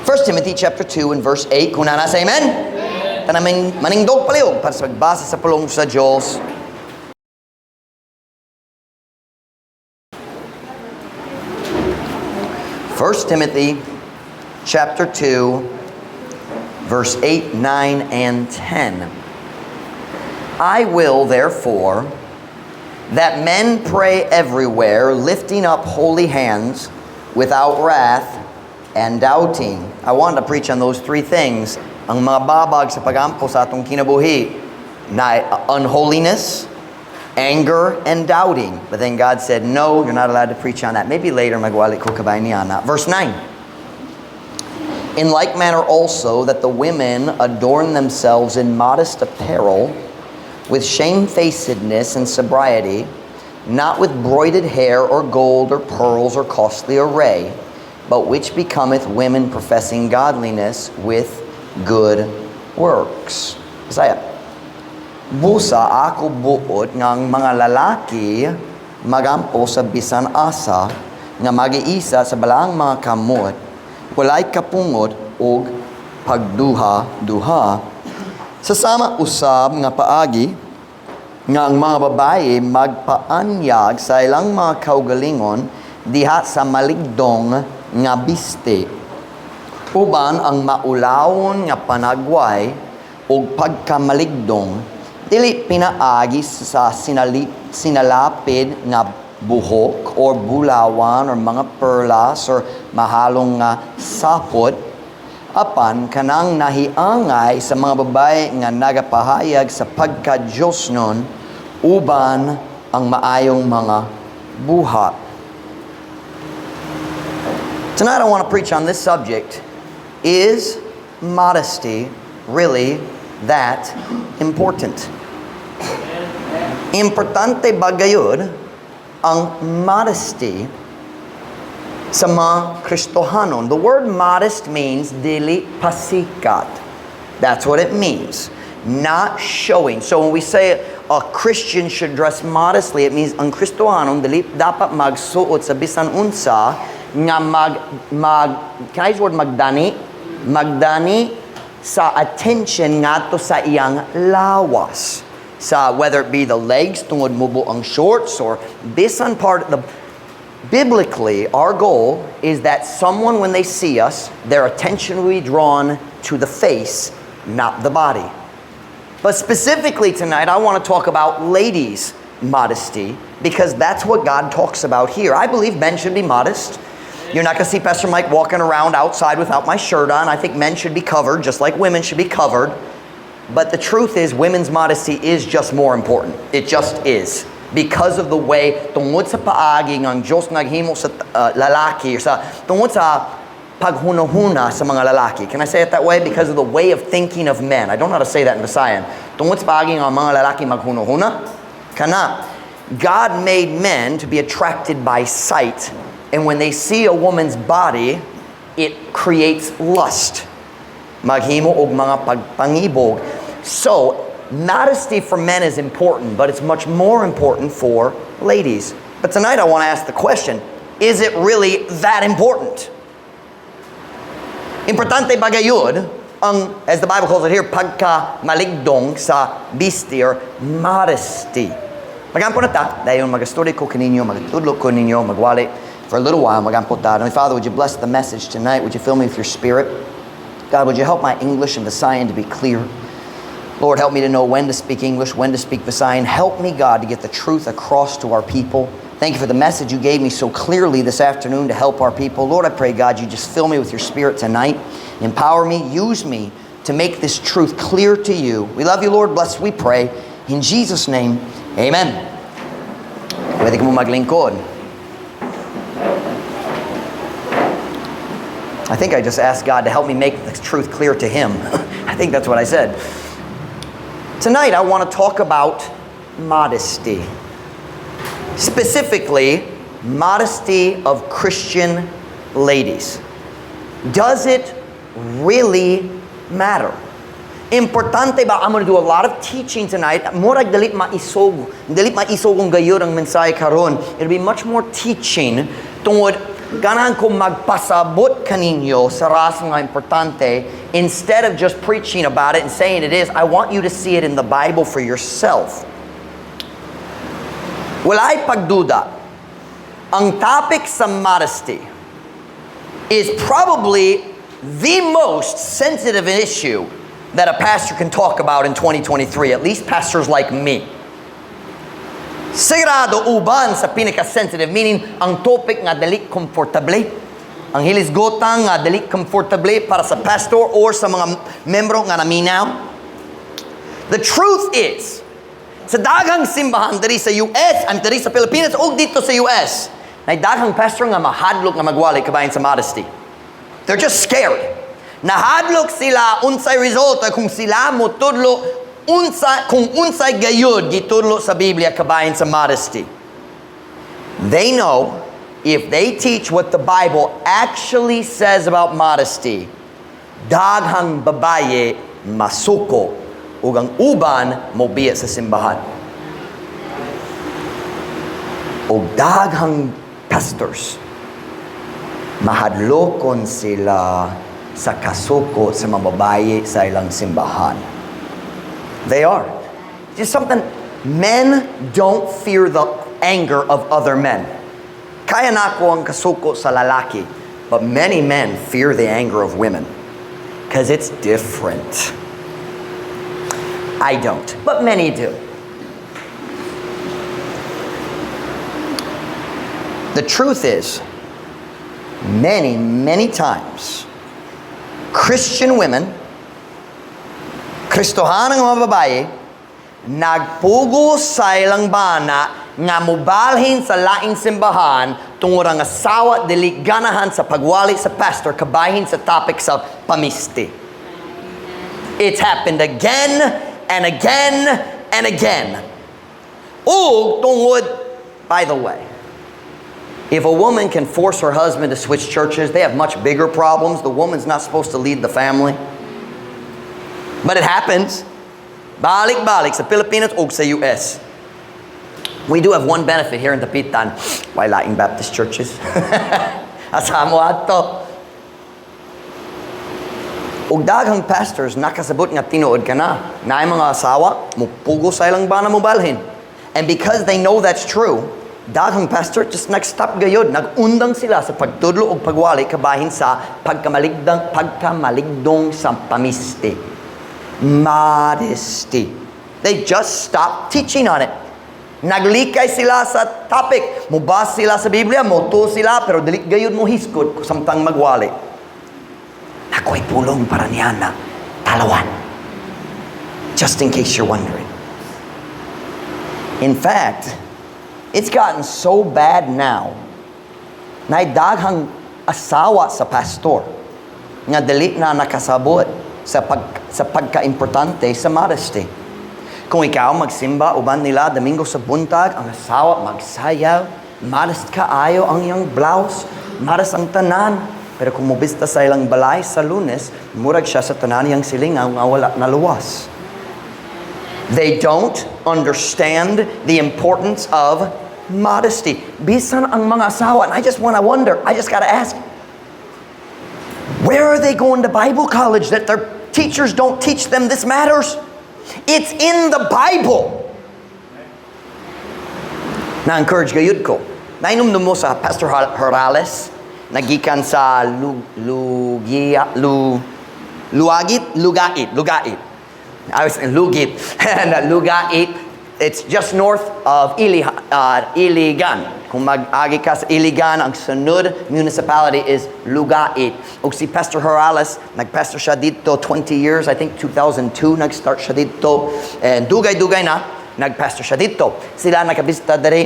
1 Timothy chapter 2 and verse 8. Kung nasa amen? Tanaming maningdog paliw para sa pagbasa sa pulong sa Diyos. First Timothy chapter 2 verse 8, 9, and 10. I will therefore that men pray everywhere, lifting up holy hands without wrath and doubting. I wanted to preach on those three things. Ang mga babag sa pagampo sa atong kinabuhi na unholiness, anger, and doubting. But then God said, no, you're not allowed to preach on that. Maybe later magwali ko kabay niya na. Verse 9. In like manner also that the women adorn themselves in modest apparel, with shamefacedness and sobriety, not with broided hair or gold or pearls or costly array, but which becometh women professing godliness with good works. Isaiah. Busa ako buot ngang mga lalaki magampo sa bisan asa nga magiisa sa balaang mga kamot, walay kapungot og pagduha-duha. Sasama usab nga paagi nga ang mga babae magpaanyag sa ilang mga kaugalingon diha sa maligdong nga biste, uban ang maulawon nga panagway o pagkamaligdong dili pinaagi sa sinalapid nga buhok or bulawan or mga perlas or mahalong nga sapot, apan kanang nahiangay sa mga babae nga nagapahayag sa pagka-Diyos nun uban ang maayong mga buhat. Tonight I want to preach on this subject. Is modesty really that important? Importante ba gayud ang modesty sa mga Kristohanon? The word modest means dili pasikat. That's what it means. Not showing. So when we say a Christian should dress modestly, it means ang Kristohanon dili dapat magsuot sa bisan unsa nga can I use the word magdani sa attention ngadto sa iyang lawas, sa whether it be the legs tungod mubo ang shorts or bisan part the biblically our goal is that someone when they see us their attention will be drawn to the face, not the body. But specifically tonight I want to talk about ladies' modesty because that's what God talks about here. I believe men should be modest. You're not going to see Pastor Mike walking around outside without my shirt on. I think men should be covered just like women should be covered. But the truth is women's modesty is just more important. It just is. Because of the way tungod sa paagi ng Diyos naghimo sa lalaki or sa tungod sa paghunahuna sa mga lalaki. Can I say it that way? Because of the way of thinking of men. I don't know how to say that in Visayan. Tungod sa paagi ng mga lalaki maghunahuna. Kana. God made men to be attracted by sight. And when they see a woman's body, it creates lust. Maghimo og mga pagpangibog. So, modesty for men is important, but it's much more important for ladies. But tonight I want to ask the question, is it really that important? Importante ba gayud ang, as the Bible calls it here, pagka-maligdong sa biste or modesty? Magampo na ta, dahil mag-study ko kaninyo, mag-tudlo ko ninyo, magwali. For a little while, magampot ta. Heavenly Father, would you bless the message tonight? Would you fill me with your spirit? God, would you help my English and Visayan to be clear? Lord, help me to know when to speak English, when to speak Visayan. Help me, God, to get the truth across to our people. Thank you for the message you gave me so clearly this afternoon to help our people. Lord, I pray, God, you just fill me with your spirit tonight. Empower me, use me to make this truth clear to you. We love you, Lord. Bless, we pray. In Jesus' name, amen. Pwede ka mo maglingkod. I think I just asked God to help me make the truth clear to Him. I think that's what I said. Tonight I want to talk about modesty. Specifically, modesty of Christian ladies. Does it really matter? Importante ba? I'm going to do a lot of teaching tonight. Murag dalit maisog ang gayud ang mensahe karon. It'll be much more teaching tungod ganahan ko magpasabot kaninyo sa ras mga importante, instead of just preaching about it and saying it is, I want you to see it in the Bible for yourself. Wala'y pagduda. Ang topic sa modesty is probably the most sensitive issue that a pastor can talk about in 2023, at least pastors like me. Sigurado uban sa pinaka-sensitive, meaning ang topic nga dali komportable, ang hilisgotang nga dali komportable para sa pastor or sa mga membro nga naminaw. The truth is, sa daghang simbahan diri sa US, and diri sa Pilipinas, o dito sa US, na daghang pastor nga mahadlok nga magwali kabayan sa modesty. They're just scared. Nahadlok sila unsay resulta kung sila mo tudlo kung unsay gayud gitudlo sa Biblia kabayan sa modesty. They know if they teach what the Bible actually says about modesty, daghang babaye masuko ug ang uban mobiya sa simbahan. Ug daghang pastors mahadlokon sila sa kasuko sa mga babaye sa ilang simbahan. They are. Just something, men don't fear the anger of other men. Kaya na ko ang kasuko sa lalaki, but many men fear the anger of women. Because it's different. I don't, but many do. The truth is, many times, Christian women, Kristohanang mga babae, nagpugo sa ilang bana nga mubalhin sa laing simbahan tungod ang asawa dili ganahan sa pagwali sa pastor kabahin sa topic sa pamisti. It's happened again and again and again. Ug tungod, by the way, if a woman can force her husband to switch churches, they have much bigger problems. The woman's not supposed to lead the family. But it happens. Balik-balik sa Pilipinas o sa US. We do have one benefit here in Dapitan. Why Laing Baptist churches? Asamo ato. Og daghang pastors nakasabot nga tinuod ka na. Naay mga asawa, mupugo sa ilang bana mo balhin. And because they know that's true, daghang pastor just nag-stop gayod. Nag-undang sila sa pagtudlo o pagwali kabahin sa pagkamaligdong sa pamisti. Modesty. They just stopped teaching on it. Naglikay sila sa topic. Mubas sila sa Biblia, moto sila, pero dili gayud mo hiskod samtang magwali. Ako'y pulong para niya na talawan. Just in case you're wondering. In fact, it's gotten so bad now na daghang asawa sa pastor nga dili na nakasabot sa pagka-importante sa modesty. Kung ikaw magsimba uban nila Domingo sa buntag, ang asawa magsayaw, modest kaayo ang iyang blouse, modest ang tanan. Pero kung mubista sa ilang balay sa Lunes, murag siya sa tanan iyang silingaw nga wala naluwas. They don't understand the importance of modesty. Bisan ang mga asawa, and I just gotta ask, where are they going to Bible college that their teachers don't teach them this matters? It's in the Bible. Na-encourage gayud ko. Nainom mo sa Pastor Horales, nagikan sa Lugait. I was in Lugit. And Lugait, it's just north of Iligan. Kung mag-agi ka sa Iligan, ang sunod municipality is Lugait. O si Pastor Horales, nag-pastor siya dito 20 years, I think 2002, nag-start siya dito. And dugay-dugay na, nag-pastor siya dito. Sila nakabista dari,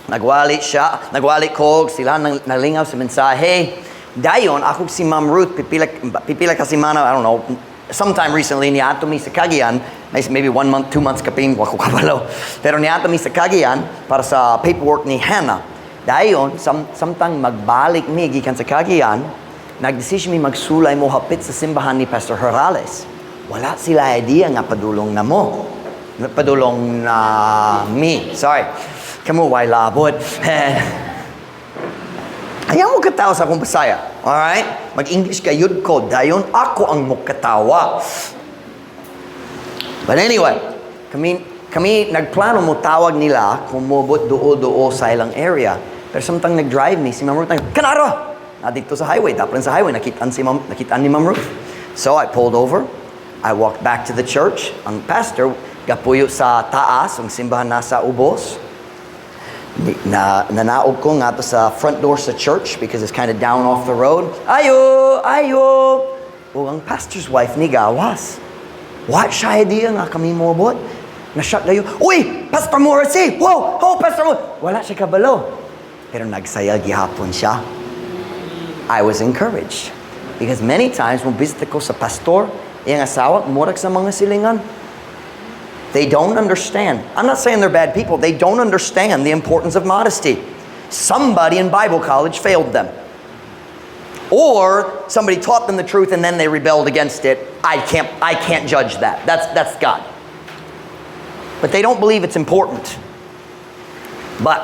nagwali ko, sila nalingaw sa mensahe. Dayon, ako si Ma'am Ruth, pipila kasi mana, I don't know, sometime recently, niyato mi sa Cagayan, maybe 1 month, 2 months kaping, wako kabalo. Pero niyato mi sa Cagayan para sa paperwork ni Hannah. Dayon, samtang magbalik mi gikan sa Cagayan, nagdesisyon mi magsulay mo hapit sa simbahan ni Pastor Horales. Wala sila idea nga padulong na mo. Padulong na mi. Sorry. Kamu, why labot? Ayaw mo katawa sa akong Bisaya. Alright? Mag-English kayod ko. Dayon ako ang mukatawa. But anyway, kami nagplano mo tawag nila kung mobot duo sa ilang area. Pero samtang nag-drive ni si Ma'am Ruth, kanaro! Dito sa highway, dapat sa highway, nakitaan ni Ma'am Ruth. So I pulled over. I walked back to the church. Ang pastor, gapuyo sa taas, ang simbahan nasa ubos. Nanaog ko nga to sa front door sa church because it's kind of down off the road. Ayo! O ang pastor's wife ni gawas. What siya idea nga kami mobot? Na-shock kayo, uy! Pastor Morrissey! Whoa! Oh, Pastor Morrissey! Wala siya kabalo. Pero nagsaya gihapon siya. I was encouraged. Because many times, when visit ko sa pastor, yung asawa, murag sa mga silingan. They don't understand. I'm not saying they're bad people. They don't understand the importance of modesty. Somebody in Bible college failed them. Or somebody taught them the truth and then they rebelled against it. I can't judge that. That's God. But they don't believe it's important. But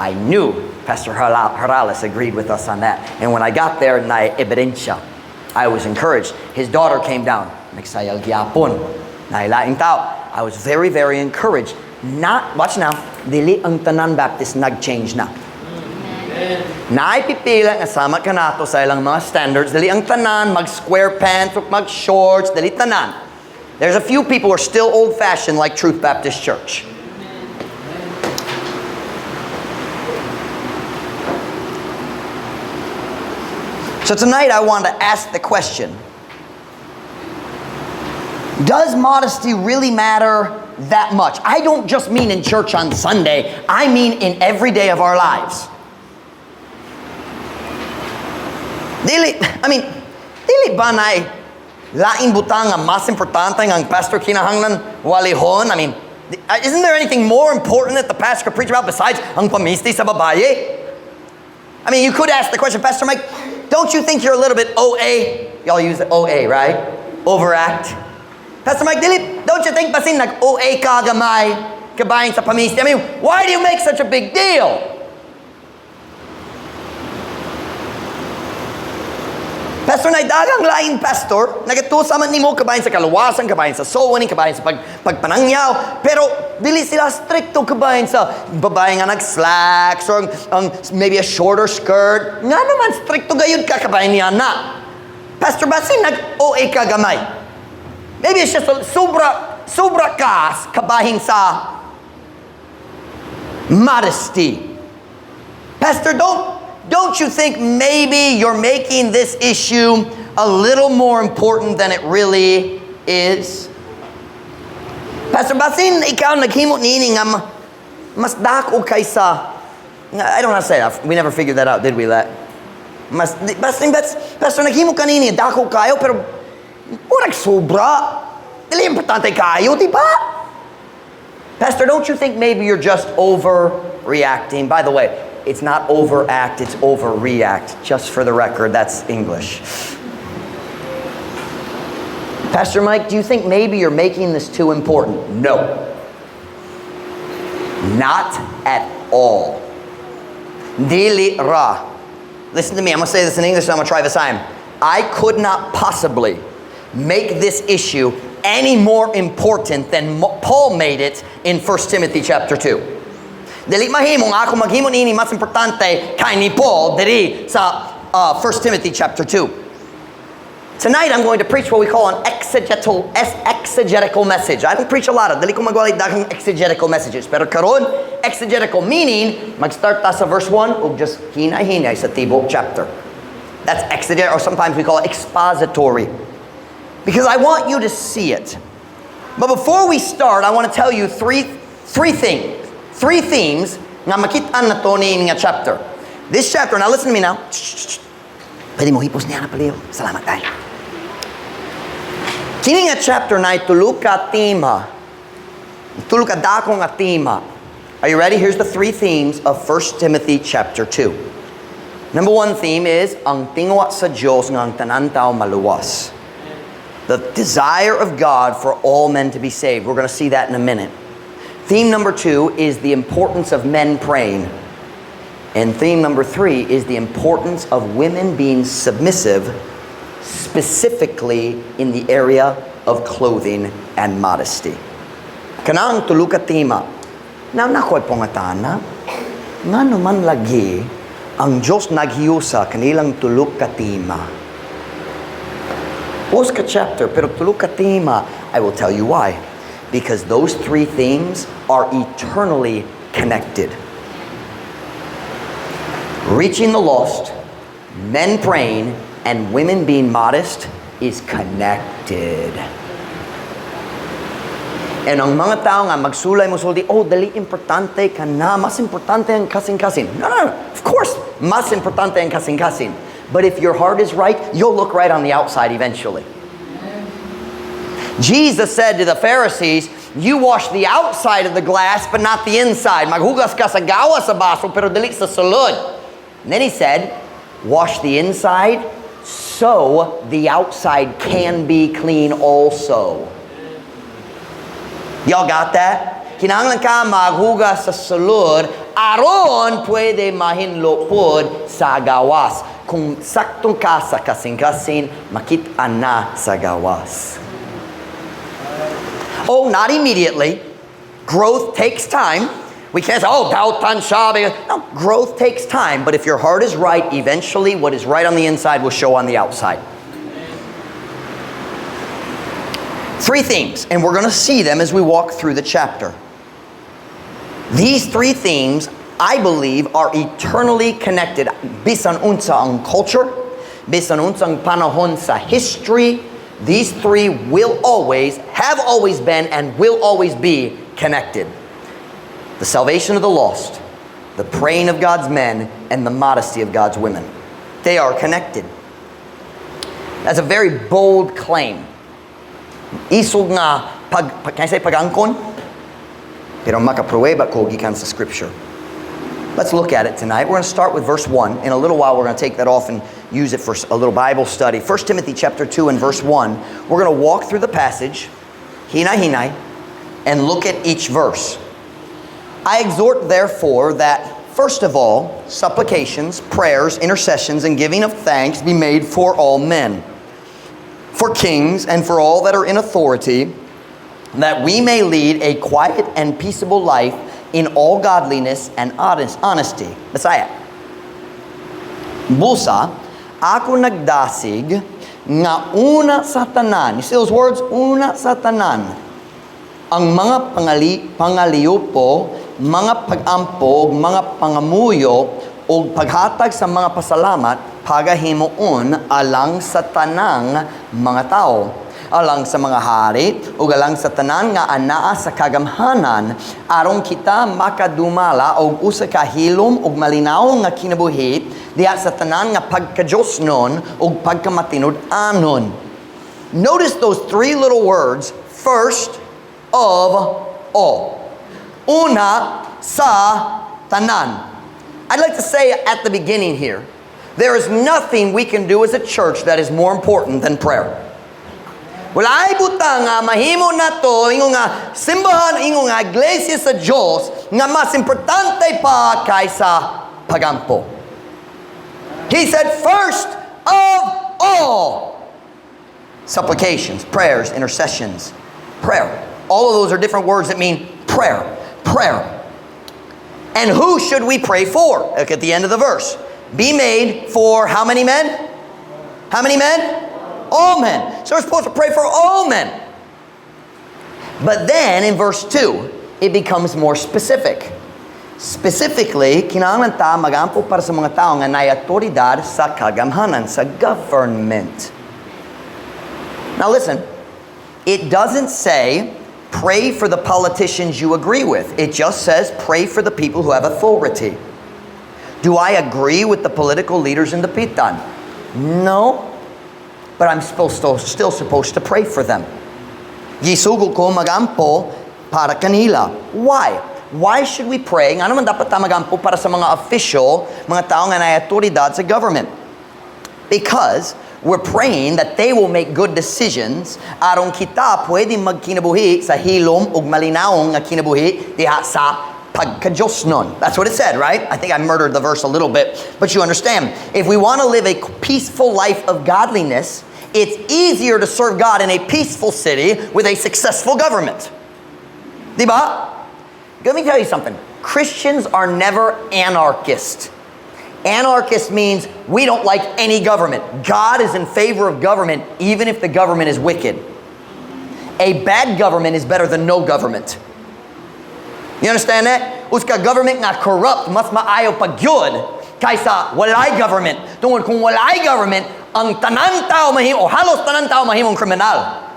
I knew Pastor Harales agreed with us on that. And when I got there, na evidencia, I was encouraged. His daughter came down. Nagsayal gyapon. Nailaing tao. I was very, very encouraged. Watch now, dili ang tanan Baptist nag-change na. Naipipila nga sama ka nato sa ilang mga standards. Dili ang tanan, mag-square pants o mag-shorts, dili tanan. There's a few people who are still old-fashioned like Truth Baptist Church. So tonight I want to ask the question, does modesty really matter that much? I don't just mean in church on Sunday. I mean in every day of our lives. Dili ba na laing butang ang mas importante ang pastor kinahanglan walihon? I mean, isn't there anything more important that the pastor could preach about besides ang pamisti sa babaye? I mean, you could ask the question, Pastor Mike, don't you think you're a little bit OA? Y'all use the OA, right? Overact. Pastor Mike, don't you think basin nag-OA ka gamay kabayan sa pamisti? I mean, why do you make such a big deal? Pastor, dagang laing pastor, nagatusa man nimo kabayan sa kaluwasan, kabayan sa sowaning, kabayan sa pagpanangyaw, pero dili sila stricto kabayan sa babae nga nag-slacks or maybe a shorter skirt. Nga naman, stricto gayud ka kabayan niya na. Pastor, basin nag-OA ka gamay. Maybe it's just sobra kas kabahin sa modesty. Pastor, don't you think maybe you're making this issue a little more important than it really is? Pastor, basin ikaw naghimo nini nga mas dako kaysa, I don't know how to say that. We never figured that out, did we? Basin, Pastor, naghimo kanini dako kayo pero murag sobra. Dili importante kayo, di ba? Pastor, don't you think maybe you're just overreacting? By the way, it's not overact, it's overreact. Just for the record, that's English. Pastor Mike, do you think maybe you're making this too important? No. Not at all. Dili ra. Listen to me, I'm going to say this in English, so I'm going to try this time. I could not possibly make this issue any more important than Paul made it in 1 Timothy chapter 2. Dili mahimo nga ako maghimo nini mas importante kay ni Paul diri sa 1 Timothy chapter 2. Tonight I'm going to preach what we call an exegetical message. I don't preach a lot of, dili ko magwalay daghang exegetical messages. Pero karon, exegetical meaning mag-start ta sa verse 1 ug just hinay-hinay sa tibuok chapter. That's exegetical, or sometimes we call it expository. Because I want you to see it. But before we start, I want to tell you three things. Three themes nga makitaan na to ni nga chapter. This chapter, now listen to me now. Pwede mo hipos niya na paliw. Salamat tayo. Kini nga chapter na itulog ka tema. Itulog ka dako nga tema. Are you ready? Here's the three themes of 1 Timothy chapter 2. Number one theme is ang tingwa sa Diyos nga ang tanan tao maluwas. The desire of God for all men to be saved. We're going to see that in a minute. Theme number 2 is the importance of men praying. And theme number 3 is the importance of women being submissive, specifically in the area of clothing and modesty. Kanang tulo ka tema. Na nakoy pangatana, nga naman lagi ang Diyos naghiusa kanilang tulo ka tema. Pos ka chapter, pero tulo ka tema. I will tell you why. Because those 3 themes are eternally connected. Reaching the lost, men praying, and women being modest is connected. And ang mga tao nga magsulay mo sulti, oh, dali importante ka na, mas importante ang kasing-kasing. No. Of course, mas importante ang kasing-kasing. But if your heart is right, you'll look right on the outside eventually. Jesus said to the Pharisees, you wash the outside of the glass, but not the inside. Maghugas ka sa gawa sa baso, pero dili sa sulod. And then he said, wash the inside, so the outside can be clean also. Y'all got that? Kinahanglan ka maghugas sa sulod, aron pwede mahinlopod sa gawas. Kung saktong ka sa kasing-kasing, makita na sa gawas. Oh, not immediately. Growth takes time. We can't say, oh, dautan siya. No, growth takes time. But if your heart is right, eventually what is right on the inside will show on the outside. 3 themes, and we're going to see them as we walk through the chapter. These 3 themes, I believe, are eternally connected. Bisan unsa ang culture, bisan unsa ang panahon sa history, these 3 will always, have always been, and will always be connected. The salvation of the lost, the praying of God's men, and the modesty of God's women. They are connected. That's a very bold claim. Isog nga, can I say pagangkon? Pero makaprueba ko gikan sa Scripture. Let's look at it tonight. We're going to start with verse 1. In a little while, we're going to take that off and use it for a little Bible study. 1 Timothy chapter 2 and verse 1. We're going to walk through the passage, hinay, and look at each verse. I exhort, therefore, that first of all, supplications, prayers, intercessions, and giving of thanks be made for all men, for kings, and for all that are in authority, that we may lead a quiet and peaceable life in all godliness and honesty. Messiah. Busa, ako nagdasig nga una sa tanan. You see those words? Una sa tanan. Ang mga pangaliupo, mga pag-ampog, mga pangamuyo, o paghatag sa mga pasalamat, pagahimuon alang sa tanang mga tao. Alang sa mga hari, o alang sa tanan nga anaa sa kagamhanan, aron kita makadumala og usa ka hilom og malinaw nga kinabuhi diha sa tanan nga pagkadiyosnon og pagkamatinud-anon. Notice those 3 little words, first of all. Una sa tanan. I'd like to say at the beginning here, there is nothing we can do as a church that is more important than prayer. Wala ay butang nga mahimo na to, ingo nga simbahan, ingo nga iglesia sa Diyos, nga mas importante pa kaysa pagampo. He said, first of all, supplications, prayers, intercessions, prayer. All of those are different words that mean prayer. Prayer. And who should we pray for? Look at the end of the verse. Be made for how many men? How many men? All men. So we're supposed to pray for all men. But then in verse 2, it becomes more specific. Specifically, kinahanglan ta magampo para sa mga tao nga nay awtoridad sa kagamhanan, sa government. Now listen, it doesn't say pray for the politicians you agree with. It just says pray for the people who have authority. Do I agree with the political leaders in the Pitan? No. But I'm still supposed to pray for them. Gisugo ko magampo para kanila. Why? Why should we pray? Nga naman dapat ta magampo para sa mga official, mga tao nga na awtoridad sa government. Because we're praying that they will make good decisions aron kita pwede magkinabuhi sa hilom ug malinawong nga kinabuhi diha sa pagkajosnon. That's what it said, right? I think I murdered the verse a little bit, but you understand. If we want to live a peaceful life of godliness, it's easier to serve God in a peaceful city with a successful government. Diba? Let me tell you something. Christians are never anarchists. Anarchist means we don't like any government. God is in favor of government even if the government is wicked. A bad government is better than no government. You understand that? Uska government nga corrupt, mas maayo pag yun kaysa walay government. Tungkol kung walay government, ang tanan tao o halos tanan tao mahimong kriminal.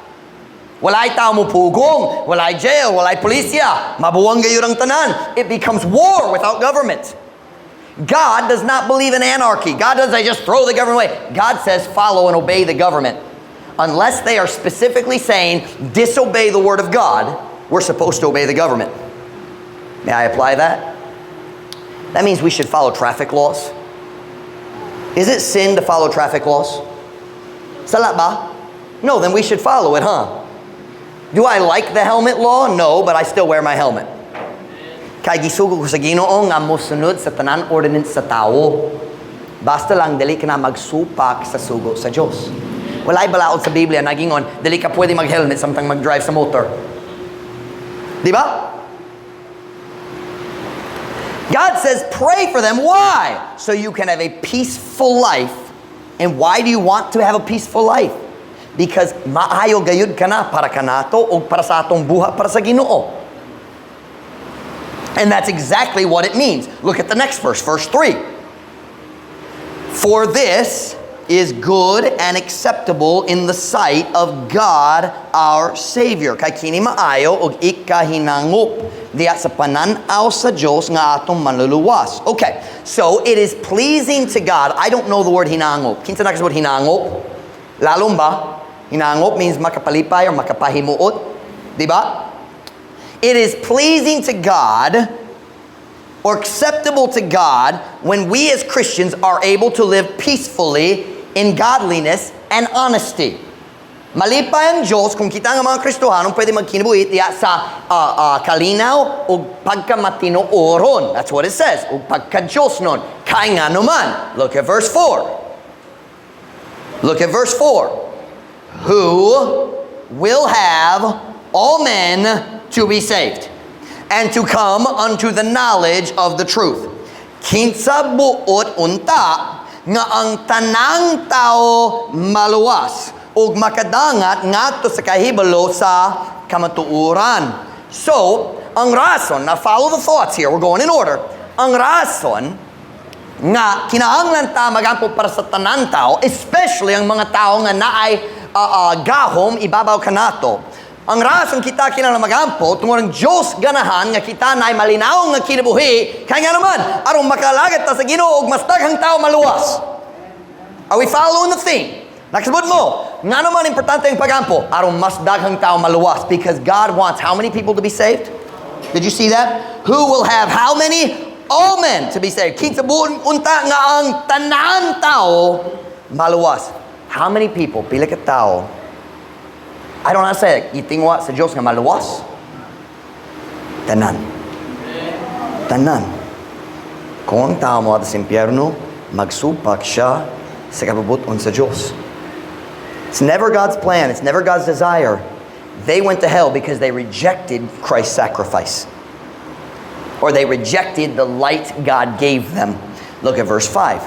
Walay tao mo pugong, walay jail, walay polisya, mabuwang gayon ang tanan. It becomes war without government. God does not believe in anarchy. God doesn't just throw the government away. God says follow and obey the government. Unless they are specifically saying disobey the word of God, we're supposed to obey the government. May I apply that? That means we should follow traffic laws. Is it sin to follow traffic laws? Sala ba? No, then we should follow it, huh? Do I like the helmet law? No, but I still wear my helmet. Kay gisugo ko sa Ginoo nga mosunod sa tanan ordinance sa tao. Basta lang dali ka na magsupak sa sugo sa Diyos. Walay balaod sa Biblia nagingon, dali ka pwede mag-helmet samtang mag-drive sa motor. Di ba? God says pray for them. Why? So you can have a peaceful life. And why do you want to have a peaceful life? Because maayo gayud ka na para kanato o para sa atong buha para sa Ginoo. And that's exactly what it means. Look at the next verse, verse 3. For this is good and acceptable in the sight of God our Savior. Kay kini maayo og ikahinangop diya sa pananaw sa Diyos nga atong manluluwas. Okay, so it is pleasing to God. I don't know the word hinangop. Kinsa na kasabot hinangop? Lalong ba? Hinangop means makapalipay or makapahimuot. Diba? It is pleasing to God or acceptable to God when we as Christians are able to live peacefully in godliness and honesty. Malipay ang Diyos kung kita nga mga Kristohanon pwede magkinabuhi diya sa kalinaw o pagkamatinuoron. That's what it says. O pagka-Diyosnon. Kay nga naman. Look at verse 4. Look at verse 4. Who will have all men to be saved and to come unto the knowledge of the truth. Kinsa buot unta nga ang tanang tao maluwas ug makadangat ngadto sa kahibalo sa kamatuoran. So, ang rason, now follow the thoughts here, we're going in order. Ang rason nga kinahanglan ta magampo para sa tanan tao, especially ang mga tao nga naay gahom ibabaw kanato. Ang rason kita kinahanglan magampo tungod ang Dios ganahan nga kita naay malinaw nga kinabuhi kay nga naman aron makalagat ta sa Ginoo ug mas daghang tao maluwas. Are we following the theme? Nakasabot mo, nga naman importante ang pagampo aron mas daghang tao maluwas because God wants how many people to be saved? Did you see that? Who will have how many? All men to be saved. Kinsa buon unta nga ang tanan tao maluwas. How many people? Pila ka tao? I don't know how to say it. Itingwa sa Diyos nga maluwas. Tanan. Tanan. Kung ang tao mo at sa impyerno, magsupak siya sa kapabuton sa Diyos. It's never God's plan. It's never God's desire. They went to hell because they rejected Christ's sacrifice. Or they rejected the light God gave them. Look at verse 5.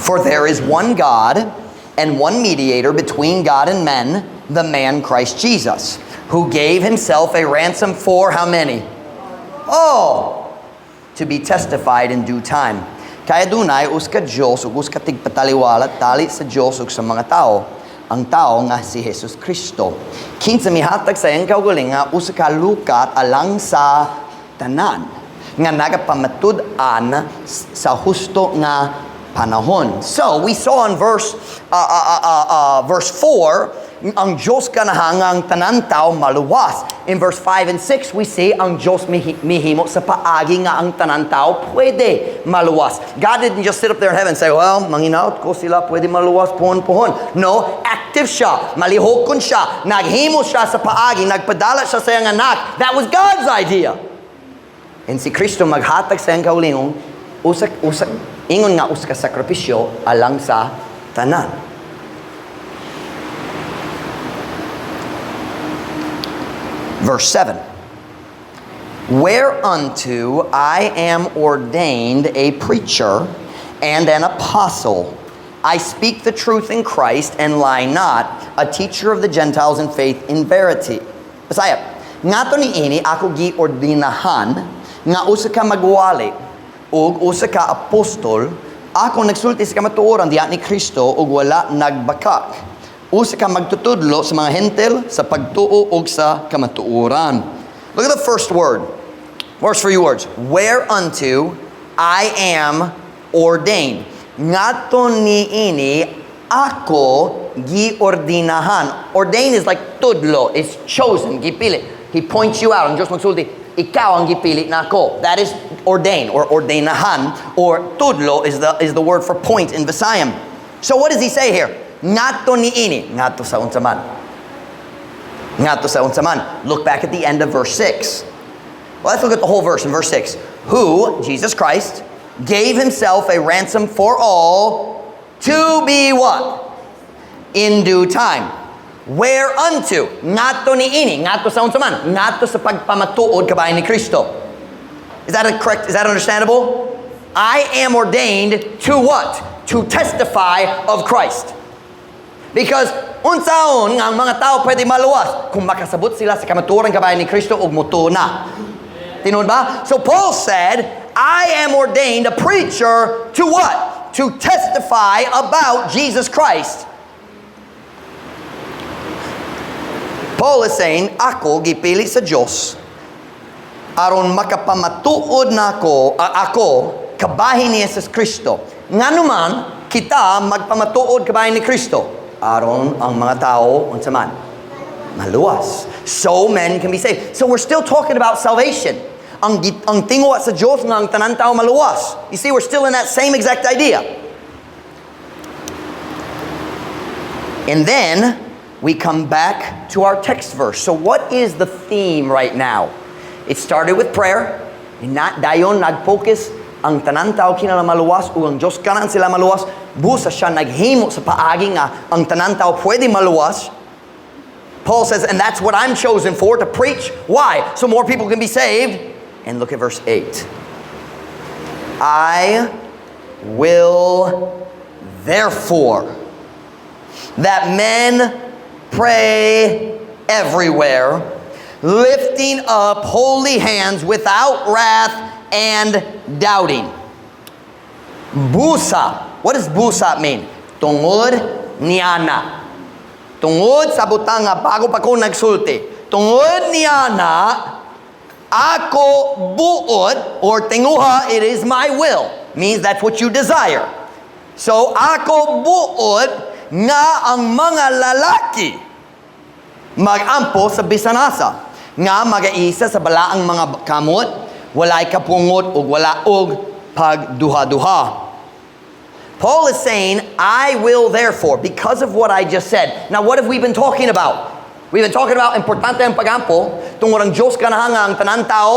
For there is one God and one mediator between God and men, the man Christ Jesus, who gave himself a ransom for how many? Oh, to be testified in due time. Kaya dunay uska Diyos ug uska tigpataliwala tali sa Diyos ug sa mga tao. Ang tao nga si Jesus Kristo. Kinsa mihatag sa iyang kaugaling nga usa ka lukat alang sa tanan nga nagapamatud-an sa husto nga panahon. So, we saw in verse 4, ang Diyos kanahang ang tanan tao maluwas. In verse 5 and 6, we see ang Diyos mihimo sa paagi nga ang tanan tao pwede maluwas. God didn't just sit up there in heaven and say, well, manginaot ko sila pwede maluwas pohon-pohon. No, active siya, malihokon siya, naghimo siya sa paagi, nagpadala siya sa iyang anak. That was God's idea. And si Kristo maghatag sa iyang kaulingon, ingon nga usa ka sakripisyo alang sa tanan. Verse 7. Whereunto I am ordained a preacher and an apostle. I speak the truth in Christ and lie not, a teacher of the Gentiles in faith in verity. Pasaya, ngato ni ini ako giordinahan nga usa ka magwali ug usa ka apostol, ako nagsulti sa kamatuoran diha ni Kristo ug wala nagbakak. Usa ka magtutudlo sa mga hentil sa pagtuo ug sa kamatuoran. Look at the first word. First three words. Whereunto I am ordained. Ngato ni ini ako giordinahan. Ordained is like tudlo. It's chosen, gipili. He points you out. Ang Diyos magsulti, ikaw ang gipili na ako. That is ordained or ordinahan, or tudlo is the word for point in Visayas. So what does he say here? Ngato ni ini. Ngato sa unsaman. Ngato sa unsaman. Look back at the end of verse 6. Well, let's look at the whole verse in verse 6. Who, Jesus Christ, gave himself a ransom for all to be what? In due time. Whereunto? Ngato ni ini. Ngato sa unsaman. Ngato sa pagpamatuod kabayan ni Kristo. Is that correct? Is that understandable? I am ordained to what? To testify of Christ. Because unsaon nga ang mga tao pwede maluwas kung makasabot sila sa kamatuoran kabayan ni Kristo ug mutuo na. Tinuod ba? So Paul said, I am ordained a preacher to what? To testify about Jesus Christ. Paul is saying, ako gipili sa Diyos aron makapamatuod na ako kabahin ni Jesus Kristo. Nganuman kita magpamatuod kabahin ni Kristo aron ang mga tao unsa man maluwas. So men can be saved. So we're still talking about salvation. Ang tingwa sa Diyos nga ang tanan tao maluwas. You see, we're still in that same exact idea. And then we come back to our text verse. So what is the theme right now? It started with prayer. Dayon nag-focus ang tanan tao kinala maluwas o ang Diyos kanan sila maluwas. Busa siya naghimo sa paagi nga ang tanan tao pwede maluwas. Paul says, and that's what I'm chosen for, to preach. Why? So more people can be saved. And look at verse 8. I will therefore that men pray everywhere, lifting up holy hands without wrath and doubting. Busa. What does busa mean? Tungod niana. Tungod sa butanga bago pa ko nagsulti. Tungod niana, ako buot, or tinguha, it is my will. Means that's what you desire. So, ako buot nga ang mga lalaki magampo sa bisanasa. Nga magaisa sa balaang mga kamot, walay kapungot ug wala og pagduha-duha. Paul is saying, I will therefore, because of what I just said. Now, what have we been talking about? We've been talking about importante ang pagampo tungod ang Diyos kanahanga ang tanan tao.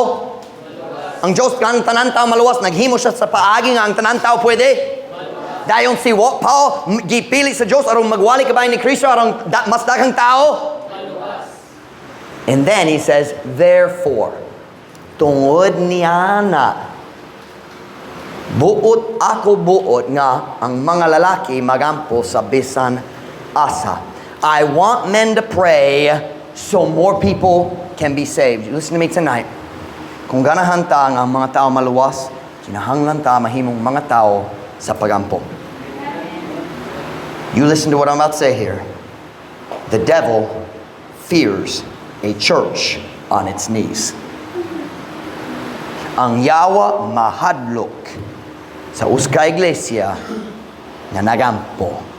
Ang Diyos kanang tanan tao maluwas, naghimo siya sa paagi nga ang tanan tao pwede. Dayon si Paul gipili sa Diyos aron magwali kabayan ni Kristo aron mas daghang tao. And then he says, therefore, tungod niya na buot ako buot nga ang mga lalaki magampo sa bisan asa. I want men to pray so more people can be saved. Listen to me tonight. Kung ganahan ta ang mga tao maluwas, kinahanglan ta mahimong mga tao sa pagampo. You listen to what I'm about to say here. The devil fears a church on its knees. Ang yawa mahadlok sa uska iglesia na nagampo.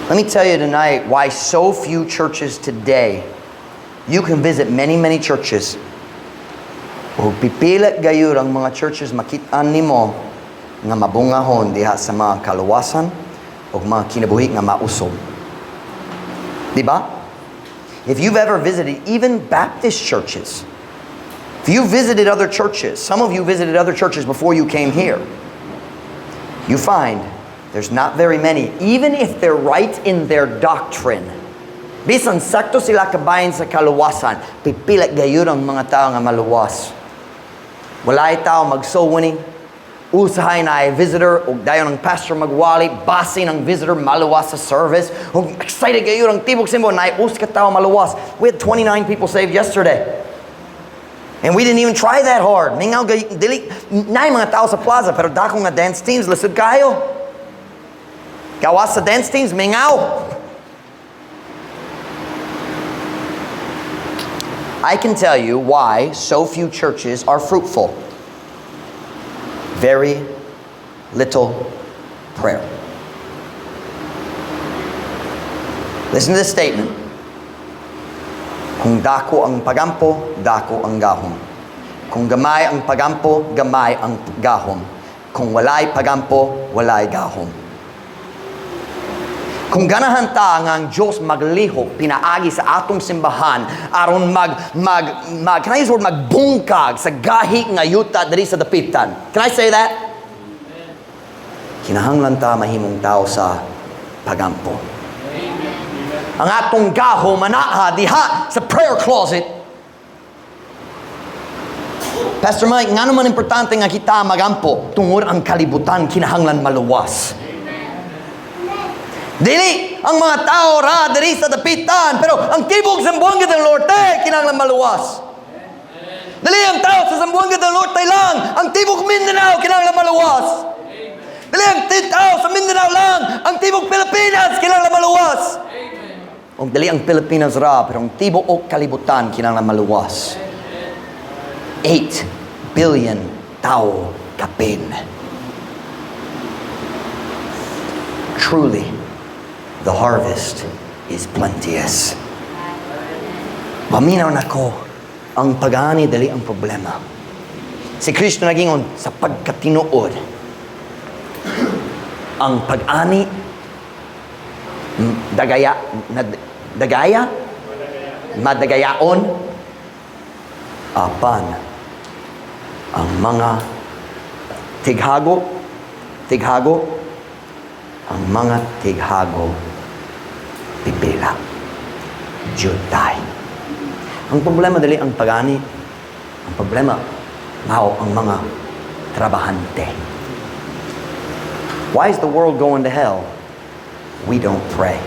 Let me tell you tonight why so few churches today. You can visit many, many churches. O pipilit gayud ang mga churches makitaan nimo nga mabungahon diha sa mga kaluwasan o mga kinabuhi nga mausob. Diba? If you've ever visited even Baptist churches, If you visited other churches, some of you visited other churches before you came here, you find there's not very many, even if they're right in their doctrine. Bisan sakto sila kabayan sa kaluwasan, pipilit gayon ang mga tao nga maluwas. Walay tao mag-soul winning, usahay na ay visitor, o dayon ang pastor magwali, basi ng visitor maluwas sa service, o excited gayon ang tibok simbo, na ay ka tao maluwas. We had 29 people saved yesterday. And we didn't even try that hard. Mingaw dili na mga tao sa plaza, pero dako nga dance teams, lisod kayo. Gawas sa dance teams, mingaw. I can tell you why so few churches are fruitful. Very little prayer. Listen to this statement. Kung dako ang pagampo, dako ang gahom. Kung gamay ang pagampo, gamay ang gahom. Kung walay pagampo, walay gahom. Kung ganahan ta nga ang Diyos maglihok, pinaagi sa atong simbahan, aron can I use the word magbungkag sa gahi nga yuta diri sa dapitan? Can I say that? Kinahanglan ta mahimong tao sa pagampo. Ang atong gahom anaha diha sa prayer closet. Pastor Mike, nga naman importante nga kita magampo tungod ang kalibutan kinahanglan maluwas. Dili ang mga tao ra diri sa dapitan, pero ang tibok sa Sambuanga del Norte kinahanglan maluwas. Dili ang tao sa Sambuanga del Norte lang, ang tibok Mindanao kinahanglan maluwas. Dili ang tao sa Mindanao lang, ang tibok Pilipinas kinahanglan maluwas. Og dali ang Pilipinas ra, pero ang tibok o kalibutan kinahanglan maluwas. 8 billion tao kapin. Truly, the harvest is plenteous. Paminaw nako, ang pag-ani dali ang problema. Si Kristo nagingon sa pagkatinuod. Ang pag-ani madagayaon apan ang mga tighago ang mga tighago pipila jutay. Ang problema dali ang pagani, ang problema mao ang mga trabahante. Why is the world going to hell? We don't pray.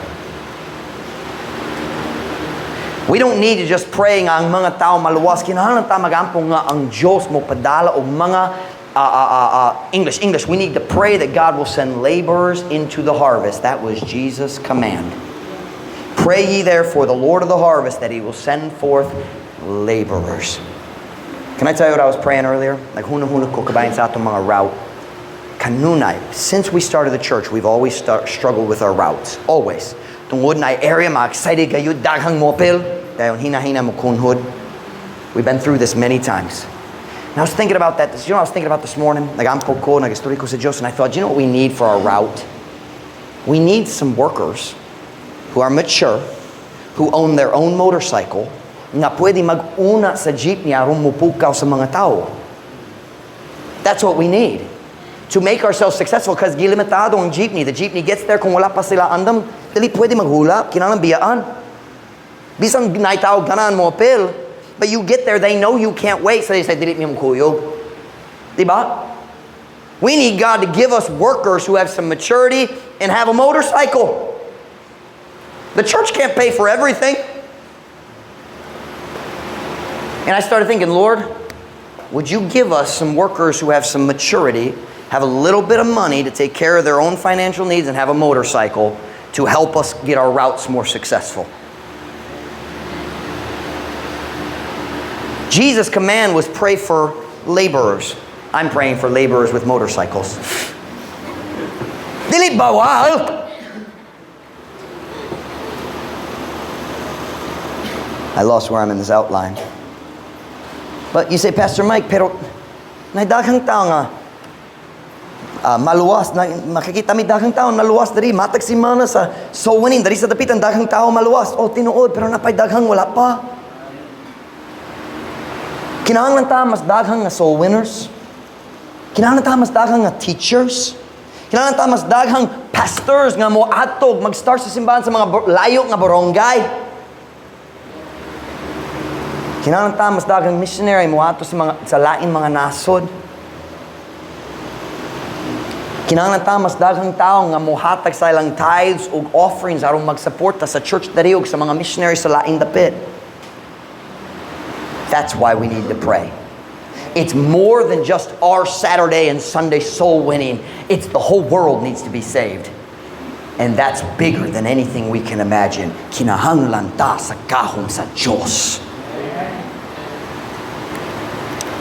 We don't need to just pray nga ang mga tao maluwas. Kinahanglan ta magampong nga ang Diyos mo padala og mga English. We need to pray that God will send laborers into the harvest. That was Jesus' command. Pray ye therefore the Lord of the harvest that He will send forth laborers. Can I tell you what I was praying earlier? Naghunahunag ko kabayan sa atong mga route. Kanunay, since we started the church, we've always struggled with our routes. Always. Tungod na area, excited kayo, daghang mopil, dahil hina-hina mo kunhod. We've been through this many times. And I was thinking about that. You know what I was thinking about this morning? Nag-ampo ko, nag-story ko sa Diyos, and I thought, you know what we need for our route? We need some workers who are mature, who own their own motorcycle, nga pwede mag-una sa jeepney aron mupukaw sa mga tao. That's what we need. To make ourselves successful, because gilimitado ang jeepney. The jeepney gets there, kung wala pa sila andam, dili pwede maghula, kinahanglan biyaan. Bisang naitaw ganan mo apel, but you get there, they know you can't wait, so they say, dili mo kuyog. Diba? We need God to give us workers who have some maturity and have a motorcycle. The church can't pay for everything. And I started thinking, Lord, would you give us some workers who have some maturity, have a little bit of money to take care of their own financial needs, and have a motorcycle to help us get our routes more successful. Jesus' command was pray for laborers. I'm praying for laborers with motorcycles. Dili bawal. I lost where I'm in this outline. But you say, Pastor Mike, pero naidaghang tao nga maluwas, makikita mi daghang tao maluwas dari matag simana sa soul winning dari sa dapitan daghang tao maluwas. Oh, tinuod pero napay daghang wala pa. Kinahanglan ta mas daghang nga soul winners. Kinahanglan ta mas daghang nga teachers. Kinahanglan ta mas daghang pastors nga mo atog mag-start sa simbahan sa mga layo nga barangay. Kinahanglan ta mas daghang missionary mo ato sa lain mga nasod. Kinahanglan ta mas daghang tao nga mohatag sa ilang tithes ug offerings aron magsuporta sa church diri ug sa mga missionary sa laing dapit. That's why we need to pray. It's more than just our Saturday and Sunday soul winning. It's the whole world needs to be saved. And that's bigger than anything we can imagine. Kinahanglan ta sa kahon sa Diyos.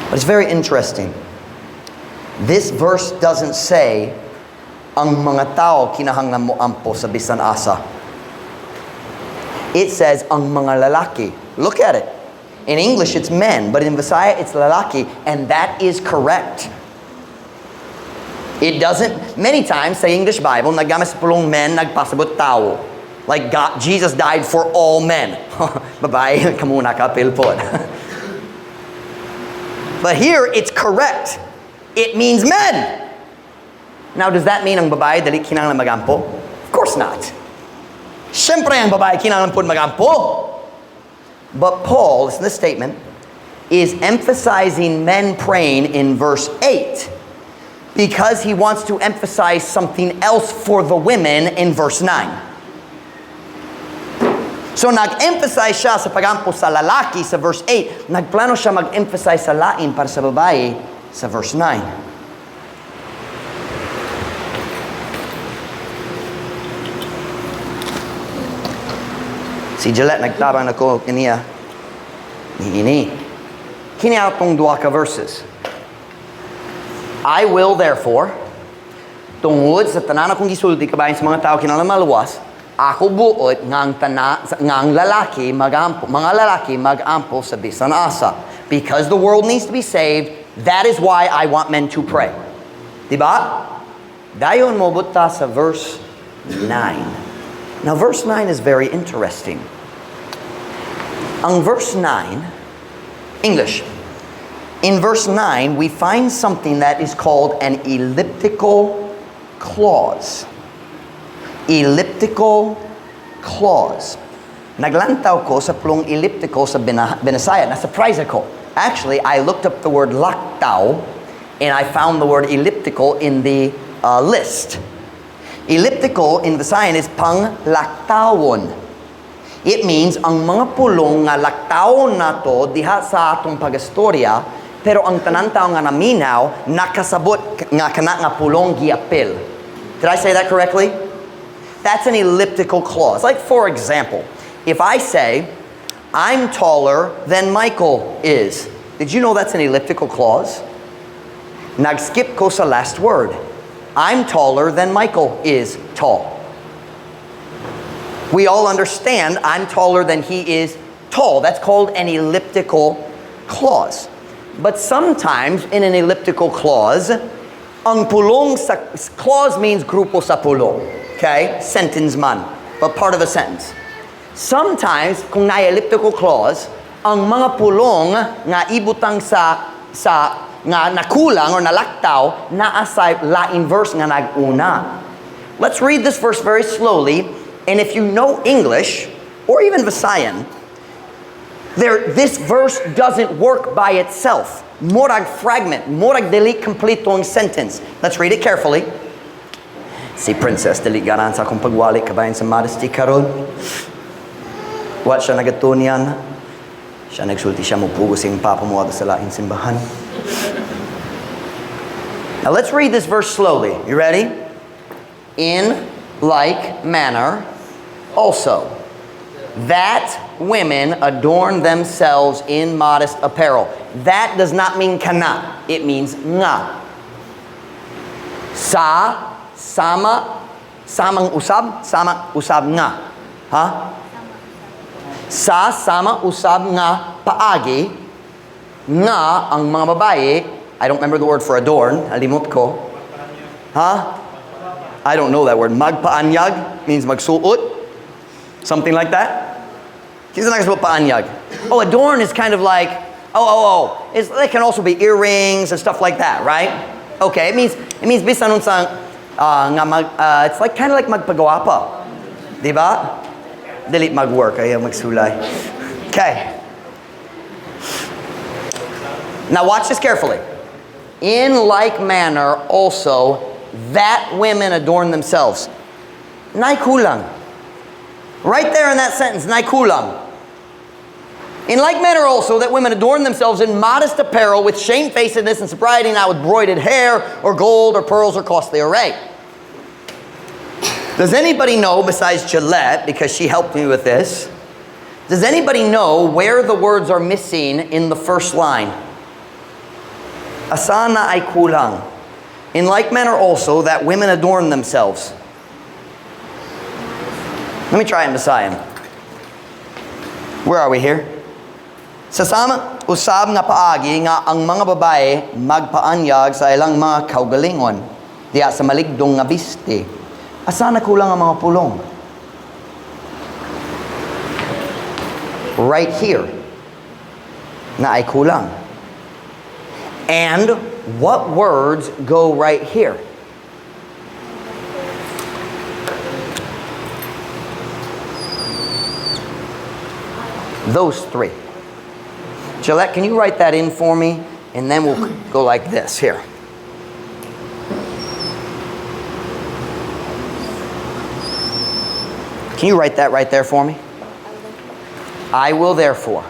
But it's very interesting. This verse doesn't say ang mga tao kinahanglan mo ampo sa bisan asa. It says ang mga lalaki. Look at it. In English, it's men, but in Visaya, it's lalaki, and that is correct. It doesn't, many times sa English Bible, naggamit sa pulong men, nagpasabot tao. Like God, Jesus died for all men. Babae, kamuna ka, pilpon. But here, it's correct. It means men. Now, does that mean ang babae dali kinahanglan magampo? Of course not. Siyempre ang babae kinahanglan po magampo. But Paul, listen to this statement, is emphasizing men praying in verse 8 because he wants to emphasize something else for the women in verse 9. So nag-emphasize siya sa pagampo sa lalaki sa verse 8. Nagplano siya mag-emphasize sa lain para sa babae sa verse 9. Si Gillette nagtabang na ko kaniya ni kini atong duha ka verses. I will therefore tungod sa tanan akong gisulti kabayan sa mga tao kinahanglan maluwas, ako buot nga ang lalaki magampo, mga lalaki magampo sa bisan asa. Because the world needs to be saved, that is why I want men to pray. Diba? Dayon mo buta sa verse 9. Now, verse 9 is very interesting. Ang verse 9, English. In verse 9, we find something that is called an elliptical clause. Elliptical clause. Naglantaw ko sa pulong elliptical sa Binasaya. Na-surprise ako. Actually, I looked up the word laktaw, and I found the word elliptical in the list. Elliptical in Visayan is panglaktawon. It means ang mga pulong nga laktawon nato diha sa atong pagastorya, pero ang tanan tao nga naminaw nakasabot nga kana nga pulong giapil. Did I say that correctly? That's an elliptical clause. Like for example, if I say I'm taller than Michael is. Did you know that's an elliptical clause? Nag-skip ko sa last word. I'm taller than Michael is tall. We all understand I'm taller than he is tall. That's called an elliptical clause. But sometimes in an elliptical clause, ang pulong sa clause means grupo sa pulong. Okay? Sentence man. But part of a sentence. Sometimes, kung na-elliptical clause, ang mga pulong nga ibutang sa nga nakulang or nalaktaw naasay lain verse nga naguna. Let's read this verse very slowly, and if you know English or even Visayan, this verse doesn't work by itself. Morag fragment, morag dili complete ang sentence. Let's read it carefully. Si Princess dili garan sa akong pagwali kabayan sa Modesty karon. What siya nagatunian? Siya nagsulti siya mo pugo sing papa mo sa laing simbahan. Now let's read this verse slowly. You ready? In like manner also that women adorn themselves in modest apparel. That does not mean kana. It means nga. Samang usab nga. Ha? Sama usab nga paagi nga ang mga babae. I don't remember the word for adorn. Alimot ko. Huh? I don't know that word. Magpaanyag means magsuot. Something like that. Kisa nagsuot paanyag. Oh, adorn is kind of like It can also be earrings and stuff like that, right? Okay, it means bisan unsang it's like kind of like magpagwapa. Diba? Dili magwork, ay magsulay. Okay. Now watch this carefully. In like manner also that women adorn themselves. Nay kulang. Right there in that sentence, nay kulang. In like manner also that women adorn themselves in modest apparel with shamefacedness and sobriety, not with broided hair or gold or pearls or costly array. Does anybody know, besides Gillette, because she helped me with this, does anybody know where the words are missing in the first line? Asana ay kulang. In like manner also that women adorn themselves. Let me try it in Visayan. Where are we here? Sasama usab nga paagi nga ang mga babae magpaanyag sa ilang mga kaugalingon diya sa maligdong nga biste. Asa na kulang ang mga pulong? Right here. Na ay kulang. And what words go right here? Those three. Gillette, can you write that in for me? And then we'll go like this here. Can you write that right there for me? I will therefore.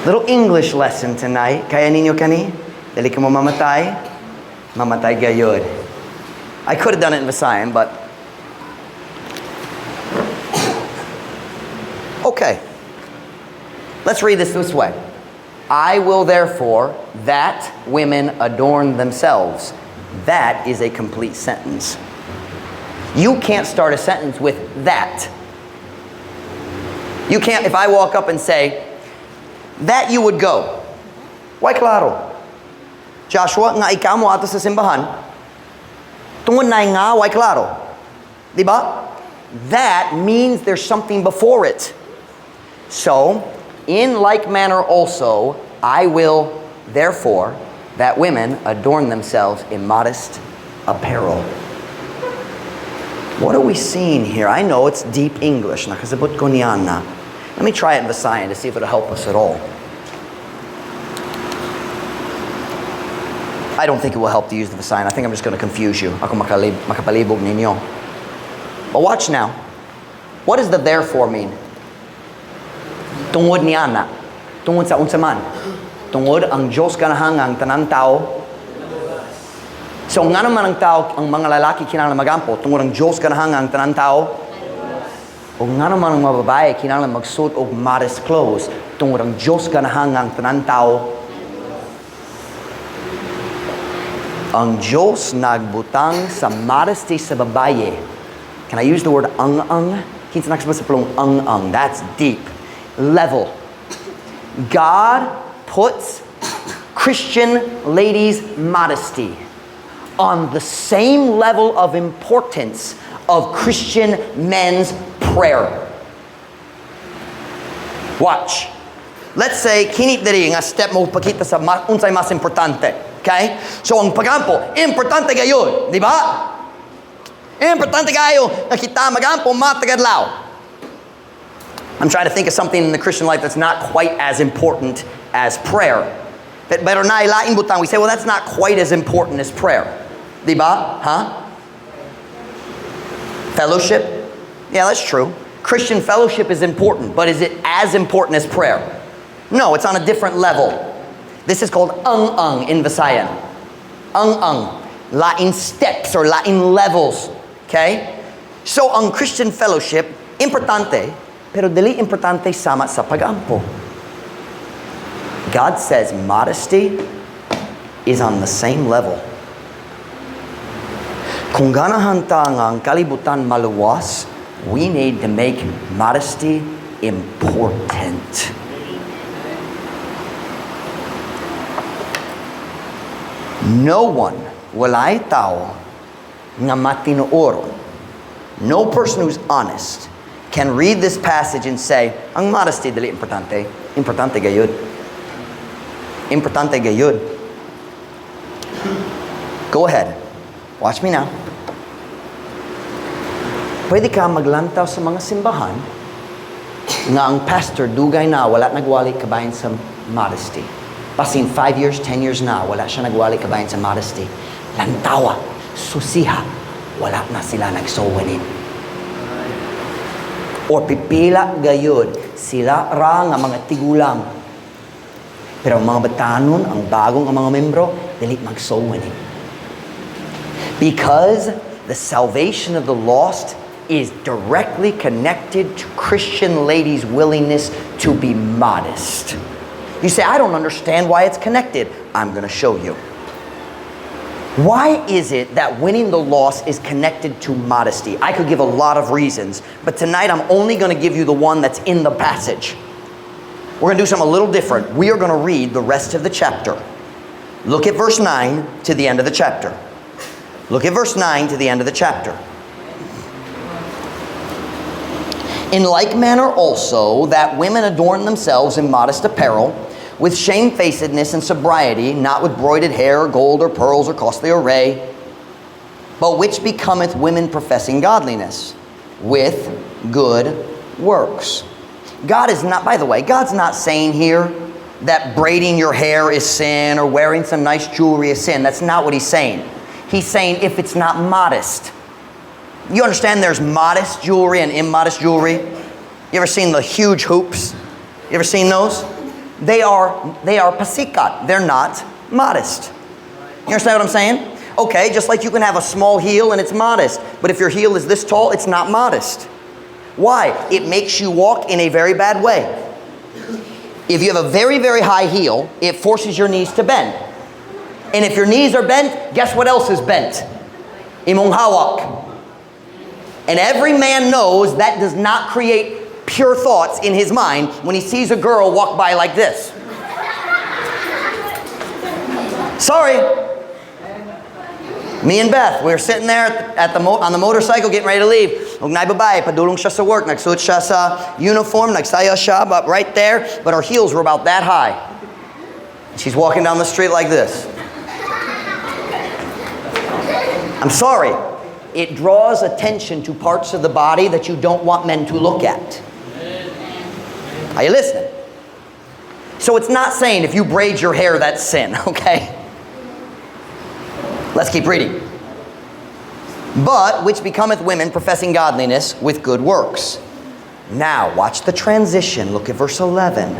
Little English lesson tonight. Kaya ninyo kani? Dali ka mo mamatay? Mamatay gayod. I could have done it in Visayan, but okay. Let's read this way. I will therefore that women adorn themselves. That is a complete sentence. You can't start a sentence with that. You can't, if I walk up and say, that you would go. Why claro? Joshua, nga ikaw mo ato sa simbahan. Tungod na nga, why claro? Diba? That means there's something before it. So, in like manner also, I will, therefore, that women adorn themselves in modest apparel. What are we seeing here? I know it's deep English. Nakasabot ko niyan na. Let me try it in Visayan to see if it'll help us at all. I don't think it will help to use the Visayan. I think I'm just going to confuse you. Ako makapalibog ninyo. But watch now. What does the therefore mean? Tungod niya na. Tungod sa unsaman. Tungod ang Diyos ganahan ang tanang tao. So nga naman ang tao, ang mga lalaki kinahanglan magampo. Tungod ang Diyos ganahan ang tanang tao. O nga naman ang mga babae kinahanglan magsuot og modest clothes. Tungod ang Diyos ganahan ang tanang tao. Ang Diyos nagbutang sa modesty sa babae. Can I use the word ang-ang? Kinsa nagsabot sa pulong ang-ang. That's deep. Level. God puts Christian ladies' modesty on the same level of importance of Christian men's prayer. Watch. Let's say, kinit diri nga step mo pakita sa unsay mas importante. Okay? So, ang pagampo, importante gayon. Di ba? Importante kayo na kita magampo matagadlaw. I'm trying to think of something in the Christian life that's not quite as important as prayer. Pero na ilaing butang, we say, well, that's not quite as important as prayer. Diba? Huh? Fellowship? Yeah, that's true. Christian fellowship is important, but is it as important as prayer? No, it's on a different level. This is called ang-ang in Visayan. Ang-ang. Lain steps or lain levels. Okay? So, ang Christian fellowship, importante, pero dili importante sama sa pagampo. God says modesty is on the same level. Kung ganahan ta nga ang kalibutan maluwas, we need to make modesty important. No one, walay tao, nga matinuoron, no person who's honest, can read this passage and say, ang modesty dili importante. Importante gayud. Importante gayud. Go ahead. Watch me now. Pwede ka maglantaw sa mga simbahan nga ang pastor dugay na wala nagwali kabayan sa modesty. Pasin 5 years, 10 years na wala siya nagwali kabayan sa modesty. Lantawa, susiha, wala na sila nagsowanin. Or pipila gayud sila ra nga mga tigulang. Pero ang mga batanon, ang bagong ang mga membro, dili magsowanin. Because the salvation of the lost is directly connected to Christian ladies' willingness to be modest. You say, I don't understand why it's connected. I'm going to show you. Why is it that winning the lost is connected to modesty? I could give a lot of reasons, but tonight I'm only going to give you the one that's in the passage. We're going to do something a little different. We are going to read the rest of the chapter. Look at verse 9 to the end of the chapter. Look at verse 9 to the end of the chapter. In like manner also, that women adorn themselves in modest apparel, with shamefacedness and sobriety, not with broided hair, or gold, or pearls, or costly array, but which becometh women professing godliness, with good works. God is not, by the way, God's not saying here that braiding your hair is sin, or wearing some nice jewelry is sin. That's not what He's saying. He's saying if it's not modest. You understand there's modest jewelry and immodest jewelry? You ever seen the huge hoops? You ever seen those? They are pasikat. They're not modest. You understand what I'm saying? Okay, just like you can have a small heel and it's modest. But if your heel is this tall, it's not modest. Why? It makes you walk in a very bad way. If you have a very, very high heel, it forces your knees to bend. And if your knees are bent, guess what else is bent? Imong hawak. And every man knows that does not create pure thoughts in his mind when he sees a girl walk by like this. Sorry. Me and Beth, we were sitting there on the motorcycle getting ready to leave. Ugnay babae, padulong siya sa work, nagsuot siya sa uniform, nagsaya siya, but right there, but her heels were about that high. She's walking down the street like this. I'm sorry. It draws attention to parts of the body that you don't want men to look at. Are you listening? So it's not saying if you braid your hair, that's sin, okay? Let's keep reading. But which becometh women professing godliness with good works. Now, watch the transition. Look at verse 11.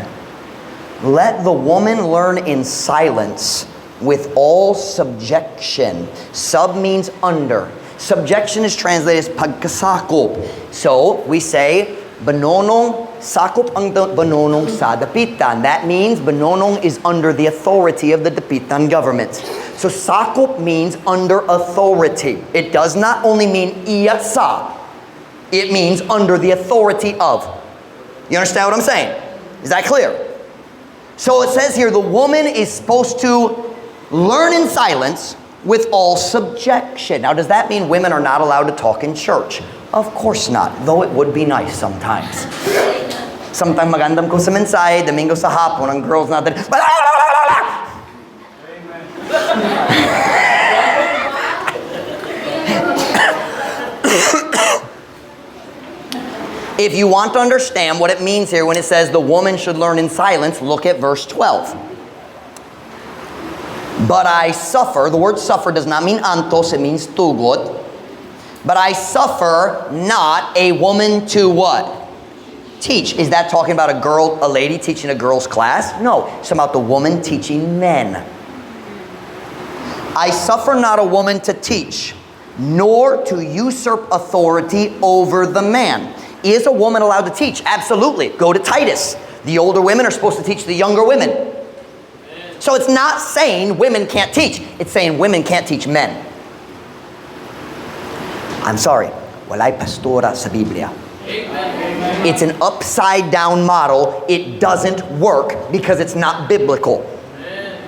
Let the woman learn in silence with all subjection. Sub means under. Subjection is translated as pagkasakop. So, we say, banonong sakop ang banonong sa dapitan. That means banonong is under the authority of the dapitan government. So, sakop means under authority. It does not only mean iya sa. It means under the authority of. You understand what I'm saying? Is that clear? So, it says here, the woman is supposed to learn in silence with all subjection. Now, does that mean women are not allowed to talk in church? Of course not, though it would be nice sometimes. Sometimes magandam ko sa mensahe, Domingo sa hapon, ang girl's not there. If you want to understand what it means here when it says the woman should learn in silence, look at verse 12. But I suffer, the word suffer does not mean antos, it means tugot. But I suffer not a woman to what? Teach. Is that talking about a lady teaching a girl's class? No, it's about the woman teaching men. I suffer not a woman to teach, nor to usurp authority over the man. Is a woman allowed to teach? Absolutely. Go to Titus. The older women are supposed to teach the younger women. So it's not saying women can't teach. It's saying women can't teach men. I'm sorry. Walay pastora sa Biblia. Amen. It's an upside down model. It doesn't work because it's not biblical. Amen.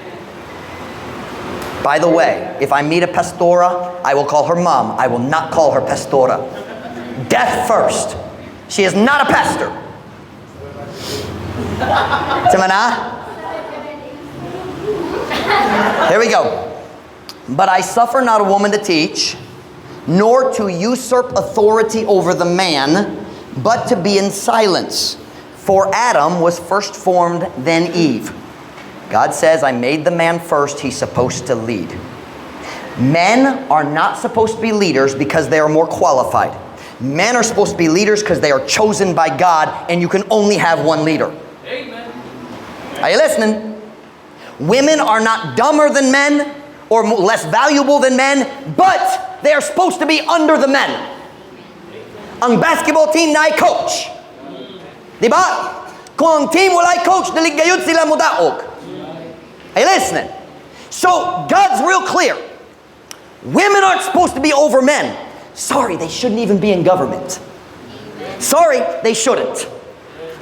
By the way, if I meet a pastora, I will call her mom. I will not call her pastora. Death first. She is not a pastor. Here we go. But I suffer not a woman to teach, nor to usurp authority over the man, but to be in silence. For Adam was first formed, then Eve. God says, I made the man first. He's supposed to lead. Men are not supposed to be leaders because they are more qualified. Men are supposed to be leaders because they are chosen by God, and you can only have one leader. Amen. Are you listening? Women are not dumber than men or less valuable than men, but they are supposed to be under the men. Ang basketball team na ay coach. Diba? Kung ang team wala ay coach, daligayod sila mudaog. Are you listening? So, God's real clear. Women aren't supposed to be over men. Sorry, they shouldn't even be in government. Sorry, they shouldn't.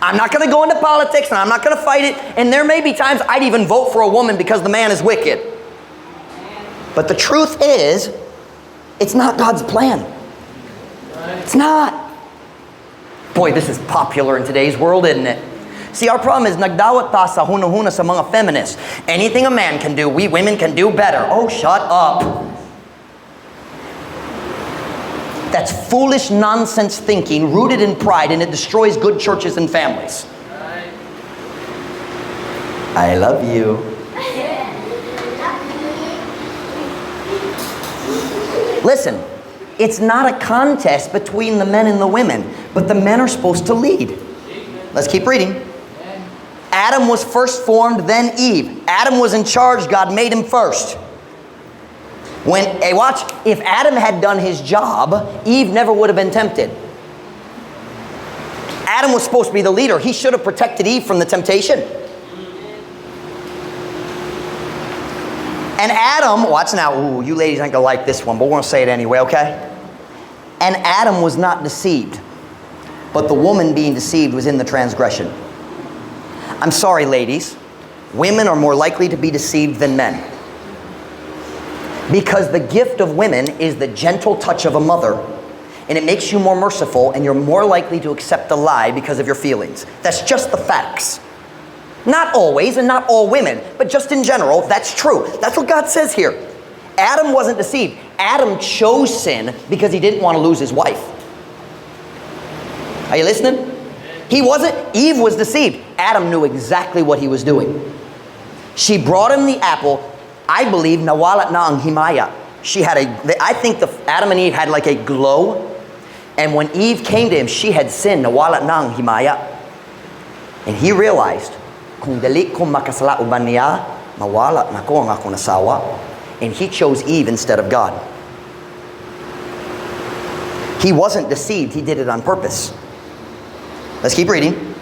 I'm not going to go into politics and I'm not going to fight it. And there may be times I'd even vote for a woman because the man is wicked. But the truth is, it's not God's plan. It's not. Boy, this is popular in today's world, isn't it? See, our problem is nagdawat ta sa hunahuna sa mga feminists. Anything a man can do, we women can do better. Oh, shut up. That's foolish nonsense thinking rooted in pride, and it destroys good churches and families. I love you. Listen, it's not a contest between the men and the women, but the men are supposed to lead. Let's keep reading. Adam was first formed, then Eve. Adam was in charge. God made him first. Hey, watch. If Adam had done his job, Eve never would have been tempted. Adam was supposed to be the leader. He should have protected Eve from the temptation. And Adam, watch now. Ooh, you ladies aren't going to like this one, but we're going to say it anyway, okay? And Adam was not deceived, but the woman being deceived was in the transgression. I'm sorry, ladies. Women are more likely to be deceived than men. Because the gift of women is the gentle touch of a mother, and it makes you more merciful, and you're more likely to accept a lie because of your feelings. That's just the facts. Not always, and not all women, but just in general, that's true. That's what God says here. Adam wasn't deceived. Adam chose sin because he didn't want to lose his wife. Are you listening? He wasn't. Eve was deceived. Adam knew exactly what he was doing. She brought him the apple. I believe nawalat na ang himaya. I think Adam and Eve had like a glow. And when Eve came to him, she had sinned. Nawalat na ang himaya. And he realized, kung dali ko makasala uban niya, mawalat na ko ang akong asawa. And he chose Eve instead of God. He wasn't deceived. He did it on purpose. Let's keep reading.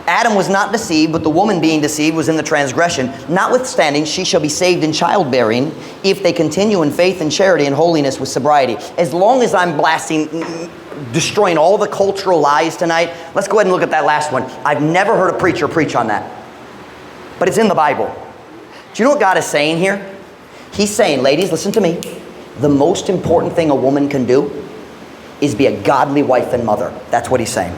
Adam was not deceived, but the woman being deceived was in the transgression. Notwithstanding, she shall be saved in childbearing if they continue in faith and charity and holiness with sobriety. As long as I'm destroying all the cultural lies tonight, let's go ahead and look at that last one. I've never heard a preacher preach on that. But it's in the Bible. Do you know what God is saying here? He's saying, ladies, listen to me. The most important thing a woman can do is be a godly wife and mother. That's what he's saying.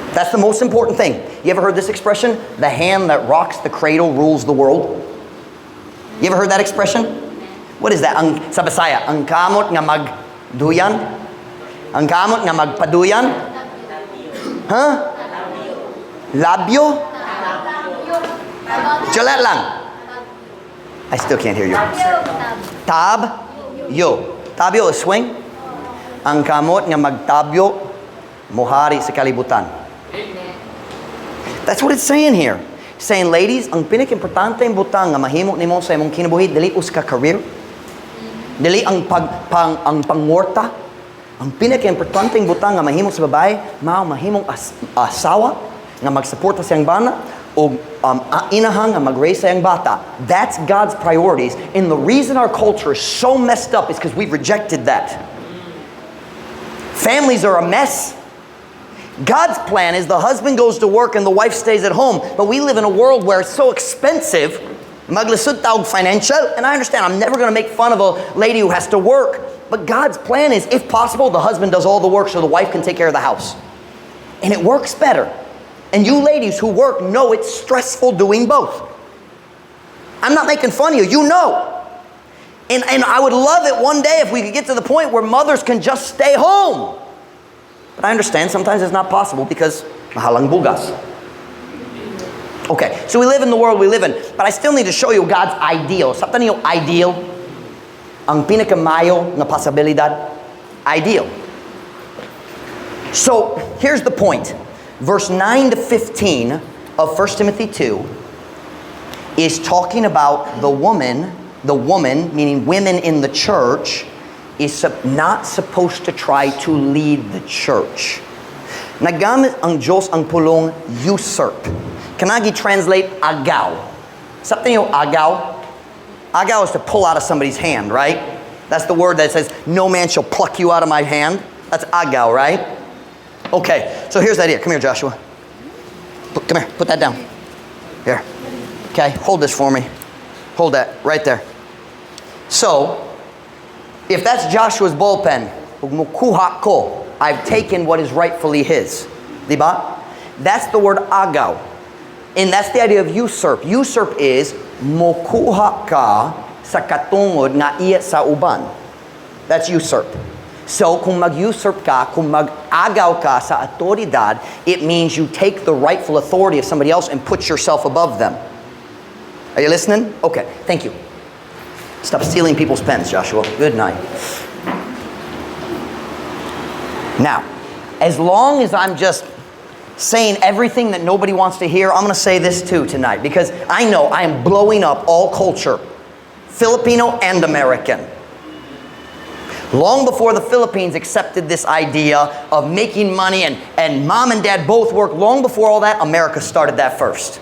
That's the most important thing. You ever heard this expression? The hand that rocks the cradle rules the world. You ever heard that expression? What is that? Sa Bisaya, ang kamot nga magduyan? Ang kamot nga magpaduyan? Huh? Labyo? Jalat lang. I still can't hear you. Tabyo. Tabyo is swing. Ang kamot nga magtabyo, mohari sa kalibutan. That's what it's saying here. It's saying, ladies, ang pinaka-importante ang butang nga mahimo nimo sa imong kinabuhi dili uska career. Dili ang pangwarta. Ang pinaka-importante ang butang nga mahimo sa babae, mahimong asawa nga magsuporta sa iyang bana o inahang nga mag-raise sa iyang bata. That's God's priorities. And the reason our culture is so messed up is because we've rejected that. Families are a mess. God's plan is the husband goes to work and the wife stays at home. But we live in a world where it's so expensive. Maglisod tawag financial. And I understand, I'm never going to make fun of a lady who has to work. But God's plan is, if possible, the husband does all the work so the wife can take care of the house. And it works better. And you ladies who work know it's stressful doing both. I'm not making fun of you. You know. And I would love it one day if we could get to the point where mothers can just stay home. But I understand sometimes it's not possible because mahalang bugas. Okay, so we live in the world we live in. But I still need to show you God's ideal. Sa niyo ideal? Ang pinakamayo na posibilidad? Ideal. So, here's the point. Verse 9 to 15 of 1 Timothy 2 is talking about the woman, meaning women in the church, is not supposed to try to lead the church. Nagamit ang Diyos ang pulong usurp. Kanagi translate agaw. Sa niyo agaw? Agaw is to pull out of somebody's hand, right? That's the word that says, no man shall pluck you out of my hand. That's agaw, right? Okay, so here's the idea. Come here, Joshua. Come here, put that down. Here. Okay, hold this for me. Hold that, right there. So, if that's Joshua's bullpen, I've taken what is rightfully his. Diba? That's the word agaw. And that's the idea of usurp. Usurp is mokuha ka sa katungod nga iya sa uban. That's usurp. So, kung mag-usurp ka, kung mag-agaw ka sa autoridad, it means you take the rightful authority of somebody else and put yourself above them. Are you listening? Okay, thank you. Stop stealing people's pens, Joshua. Good night. Now, as long as I'm just saying everything that nobody wants to hear, I'm going to say this too tonight, because I know I am blowing up all culture, Filipino and American. Long before the Philippines accepted this idea of making money and mom and dad both work, long before all that, America started that first.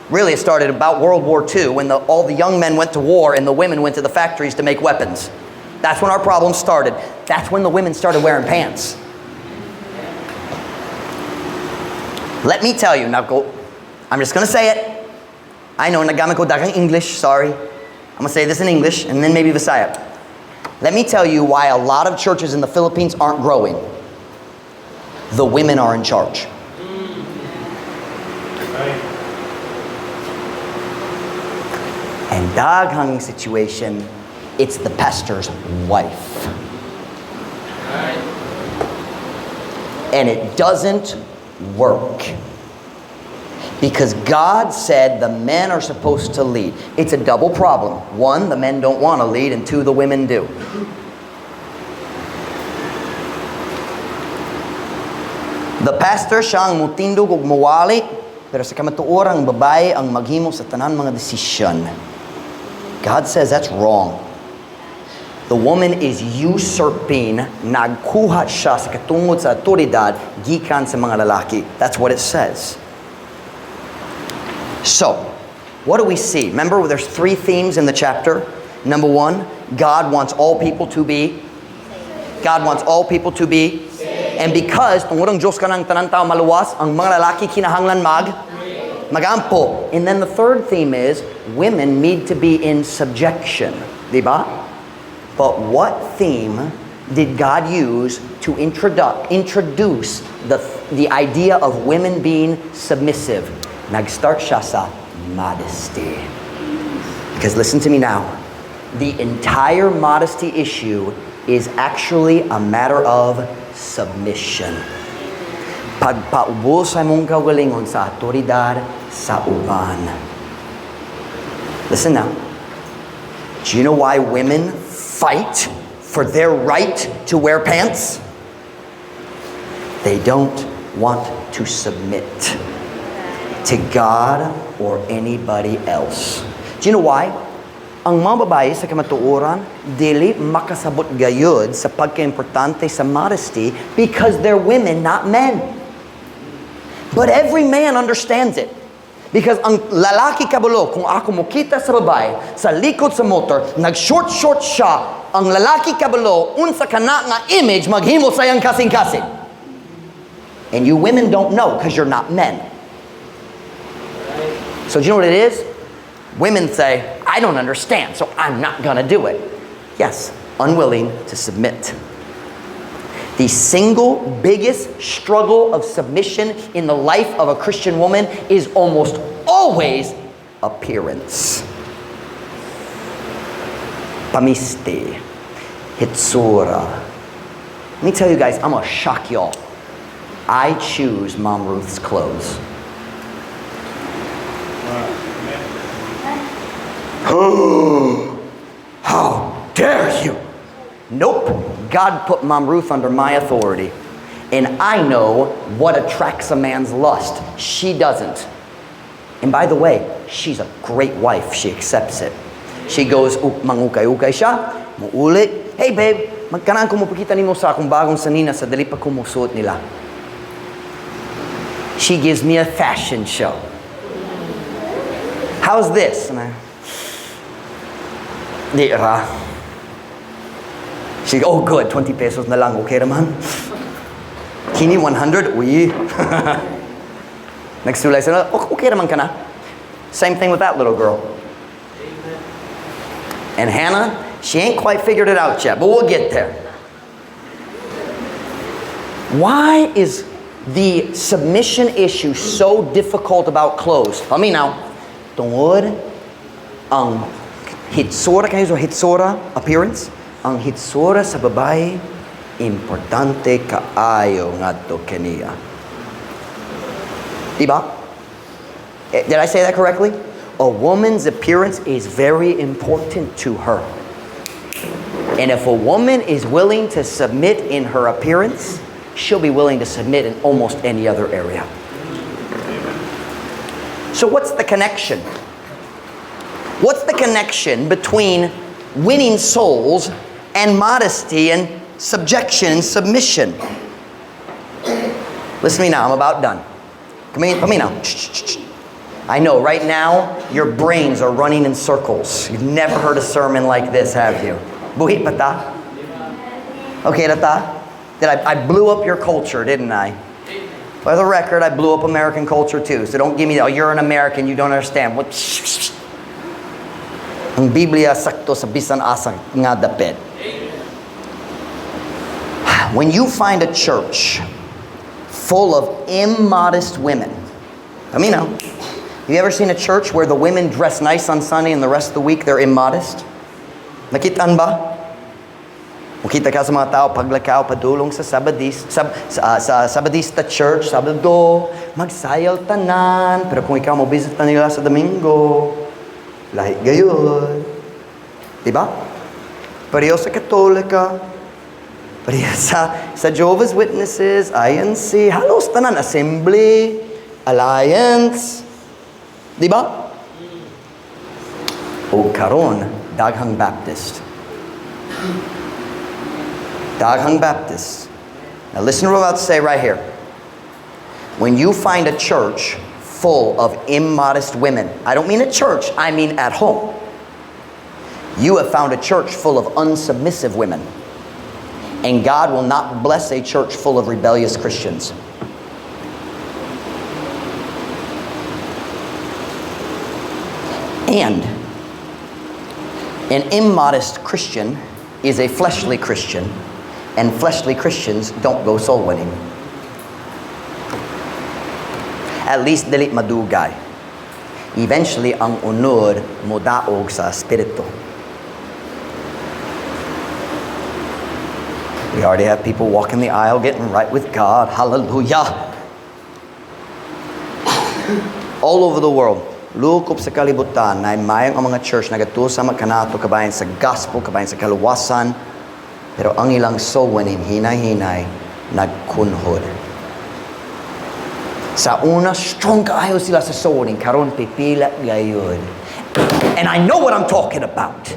Really, it started about World War II when all the young men went to war and the women went to the factories to make weapons. That's when our problem started. That's when the women started wearing pants. Let me tell you, now go, I'm just going to say it. I know, nagamit ko dagang English, sorry. I'm going to say this in English and then maybe Visaya. Let me tell you why a lot of churches in the Philippines aren't growing. The women are in charge. And daghang situation, it's the pastor's wife. And it doesn't work. Because God said the men are supposed to lead. It's a double problem. One, the men don't want to lead, and two, the women do. The pastor siyang mutindog ug mawali, pero sa kamatuoran ang babae ang maghimo sa tanan mga desisyon. God says that's wrong. The woman is usurping, nagkuha siya sa katungod sa autoridad gikan sa mga lalaki. That's what it says. So, what do we see? Remember, there's three themes in the chapter. Number one, God wants all people to be. God wants all people to be. And because tungod ang Diyos kanang tanan tao maluwas, ang mga lalaki kinahanglan magampo. And then the third theme is women need to be in subjection. Diba? But what theme did God use to introduce the idea of women being submissive? Nag-start siya sa modesty. Because listen to me now. The entire modesty issue is actually a matter of submission. Pagpaubos sa mong kagalingon sa autoridad sa uban. Listen now. Do you know why women fight for their right to wear pants? They don't want to submit to God or anybody else. Do you know why? Ang mga babae sa kamatuoran, dili makasabot gayud sa pagka-importante sa modesty because they're women, not men. But every man understands it. Because ang lalaki kabulo, kung ako mukita sa babae, sa likod sa motor, nag-short siya, ang lalaki kabulo, unsa kana nga image, maghimo sayang kasing-kasing. And you women don't know because you're not men. So do you know what it is? Women say, I don't understand, so I'm not going to do it. Yes, unwilling to submit. The single biggest struggle of submission in the life of a Christian woman is almost always appearance. Pamisti, hitsura. Let me tell you guys, I'm gonna shock y'all. I choose Mom Ruth's clothes. How dare you? Nope. God put Mom Ruth under my authority. And I know what attracts a man's lust. She doesn't. And by the way, she's a great wife. She accepts it. She goes, mangukay-ukay siya, muulit. Hey babe, magkanaan ko mo pakita ni mo sa akong bagong sanina sa dali pa kumusuot nila. She gives me a fashion show. How's this? And I, di ra. She goes, oh good, 20 pesos na lang, okay naman. Kini 100, uy. Nagsulay sila, okay naman ka na. Same thing with that little girl. And Hannah, she ain't quite figured it out yet, but we'll get there. Why is the submission issue so difficult about clothes? Let me now. Tungod ang hitsura, can I use hitsura, appearance? Ang hitsura sa babae, importante kaayo ngadto kaniya. Diba? Did I say that correctly? A woman's appearance is very important to her. And if a woman is willing to submit in her appearance, she'll be willing to submit in almost any other area. So what's the connection? What's the connection between winning souls and modesty and subjection and submission? Listen to me now, I'm about done. Come in now. I know, right now, your brains are running in circles. You've never heard a sermon like this, have you? Buhi pata? Okay, rata? I blew up your culture, didn't I? For the record, I blew up American culture too. So don't give me, oh, you're an American, you don't understand. What? Ang Biblia sakto sa bisan asa nga dapit. When you find a church full of immodest women, I mean, have you ever seen a church where the women dress nice on Sunday and the rest of the week they're immodest? Nakitaan ba? Makita ka sa mga tao paglakaw padulong sa Sabadista church, Sabado, magsayal tanan, pero kung ikaw mo visit na nila sa Domingo, lahi gayon. Diba? Pareho sa Katolika, pareho sa Jehovah's Witnesses, INC, halos tanan, Assembly, Alliance. Diba? O karon, daghang Baptist. Daghang Baptist. Now listen to what I'm about to say right here. When you find a church full of immodest women, I don't mean at church, I mean at home. You have found a church full of unsubmissive women. And God will not bless a church full of rebellious Christians. And an immodest Christian is a fleshly Christian, and fleshly Christians don't go soul winning. At least dili madugay. Eventually, ang unod modaog sa espiritu. We already have people walking the aisle getting right with God. Hallelujah. All over the world. Lukop sa kalibutan na mayang ang mga church nagatuo sa magkanato kabayan sa gospel, kabayan sa kaluwasan, pero ang ilang soul winning hinay-hinay nagkunhod. Sa una, strong kaayo sila sa soul winning, karon pipila gayon. And I know what I'm talking about.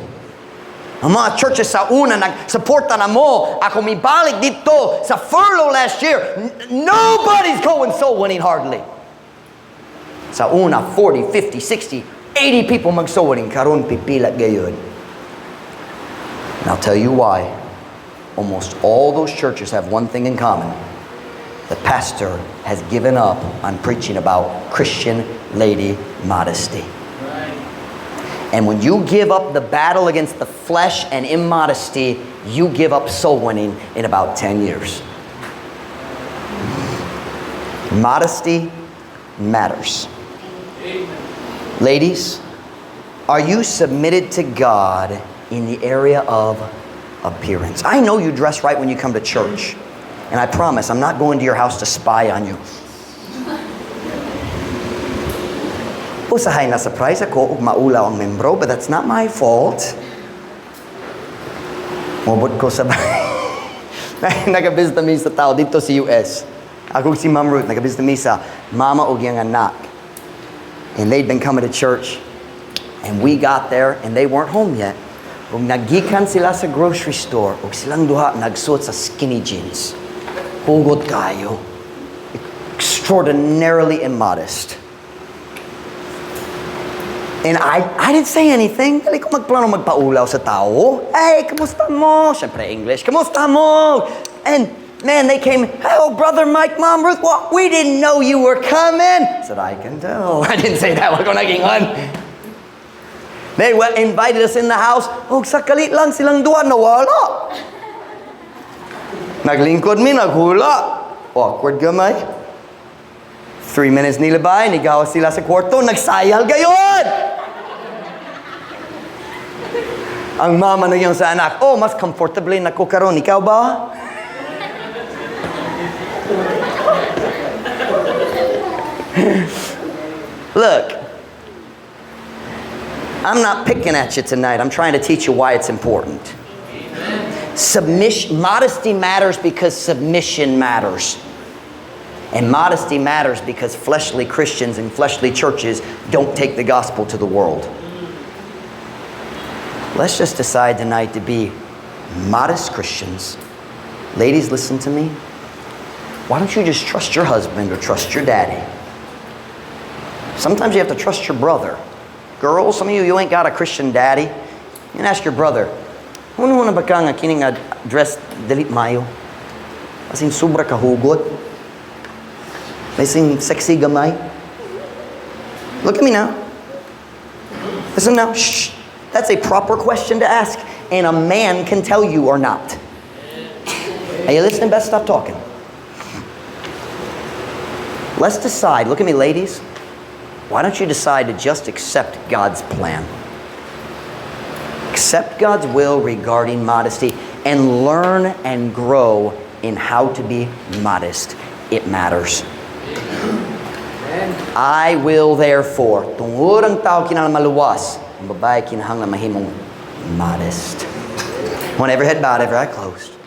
Ang mga churches sa una nagsuporta na mo, ako mibalik dito sa furlough last year, nobody's going soul winning hardly. Sa una, 40, 50, 60, 80 people mag-soul winning. Karon pipila gayon. And I'll tell you why. Almost all those churches have one thing in common. The pastor has given up on preaching about Christian lady modesty. And when you give up the battle against the flesh and immodesty, you give up soul winning in about 10 years. Modesty matters. Ladies, are you submitted to God in the area of appearance? I know you dress right when you come to church. And I promise, I'm not going to your house to spy on you. Usahay na surprise ako ug maulaw ang membro, but that's not my fault. Mobot ko sa nagabisita mi sa tao dito sa US. Ako si Ma'am Ruth, nagabisita mi sa mama ug yang anak. And they'd been coming to church. And we got there and they weren't home yet. Ug nagikan sila sa grocery store ug silang duha nagsuot sa skinny jeans. Hugot kayo. Extraordinarily immodest. And I didn't say anything. Dali ko magplano magpaulaw sa tao. Hey, kamusta mo? Siyempre English. Kamusta mo? And man, they came, oh, Brother Mike, Mom Ruth, well, we didn't know you were coming. I said, I can tell. I didn't say that. Wag ko naging on. They invited us in the house. Oh, sakalit lang silang duwa, nawala. Naglingkod mi, naghula. Awkward gamay. 3 minutes nilabay, nigawa sila sa kwarto, nagsayal gayon! Ang mama na yung sa anak, oh, mas comfortably na ko karon, ikaw ba? Look, I'm not picking at you tonight. I'm trying to teach you why it's important. Modesty matters because submission matters. And modesty matters because fleshly Christians and fleshly churches don't take the gospel to the world. Let's just decide tonight to be modest Christians. Ladies, listen to me. Why don't you just trust your husband or trust your daddy? Sometimes you have to trust your brother. Girls, some of you ain't got a Christian daddy. You can ask your brother, "Ano na ba ka nga kining dress delit mayo? As in, sobra kahugot. May sing sexy gamay." Look at me now. Listen now. Shh. That's a proper question to ask. And a man can tell you or not. Are you listening? Best stop talking. Let's decide. Look at me, ladies. Why don't you decide to just accept God's plan? Accept God's will regarding modesty and learn and grow in how to be modest. It matters. I will therefore, tungod ang tao kinahanglan maluwas, ang babae kinahanglan mahimong modest. One, every head bowed, every eye closed.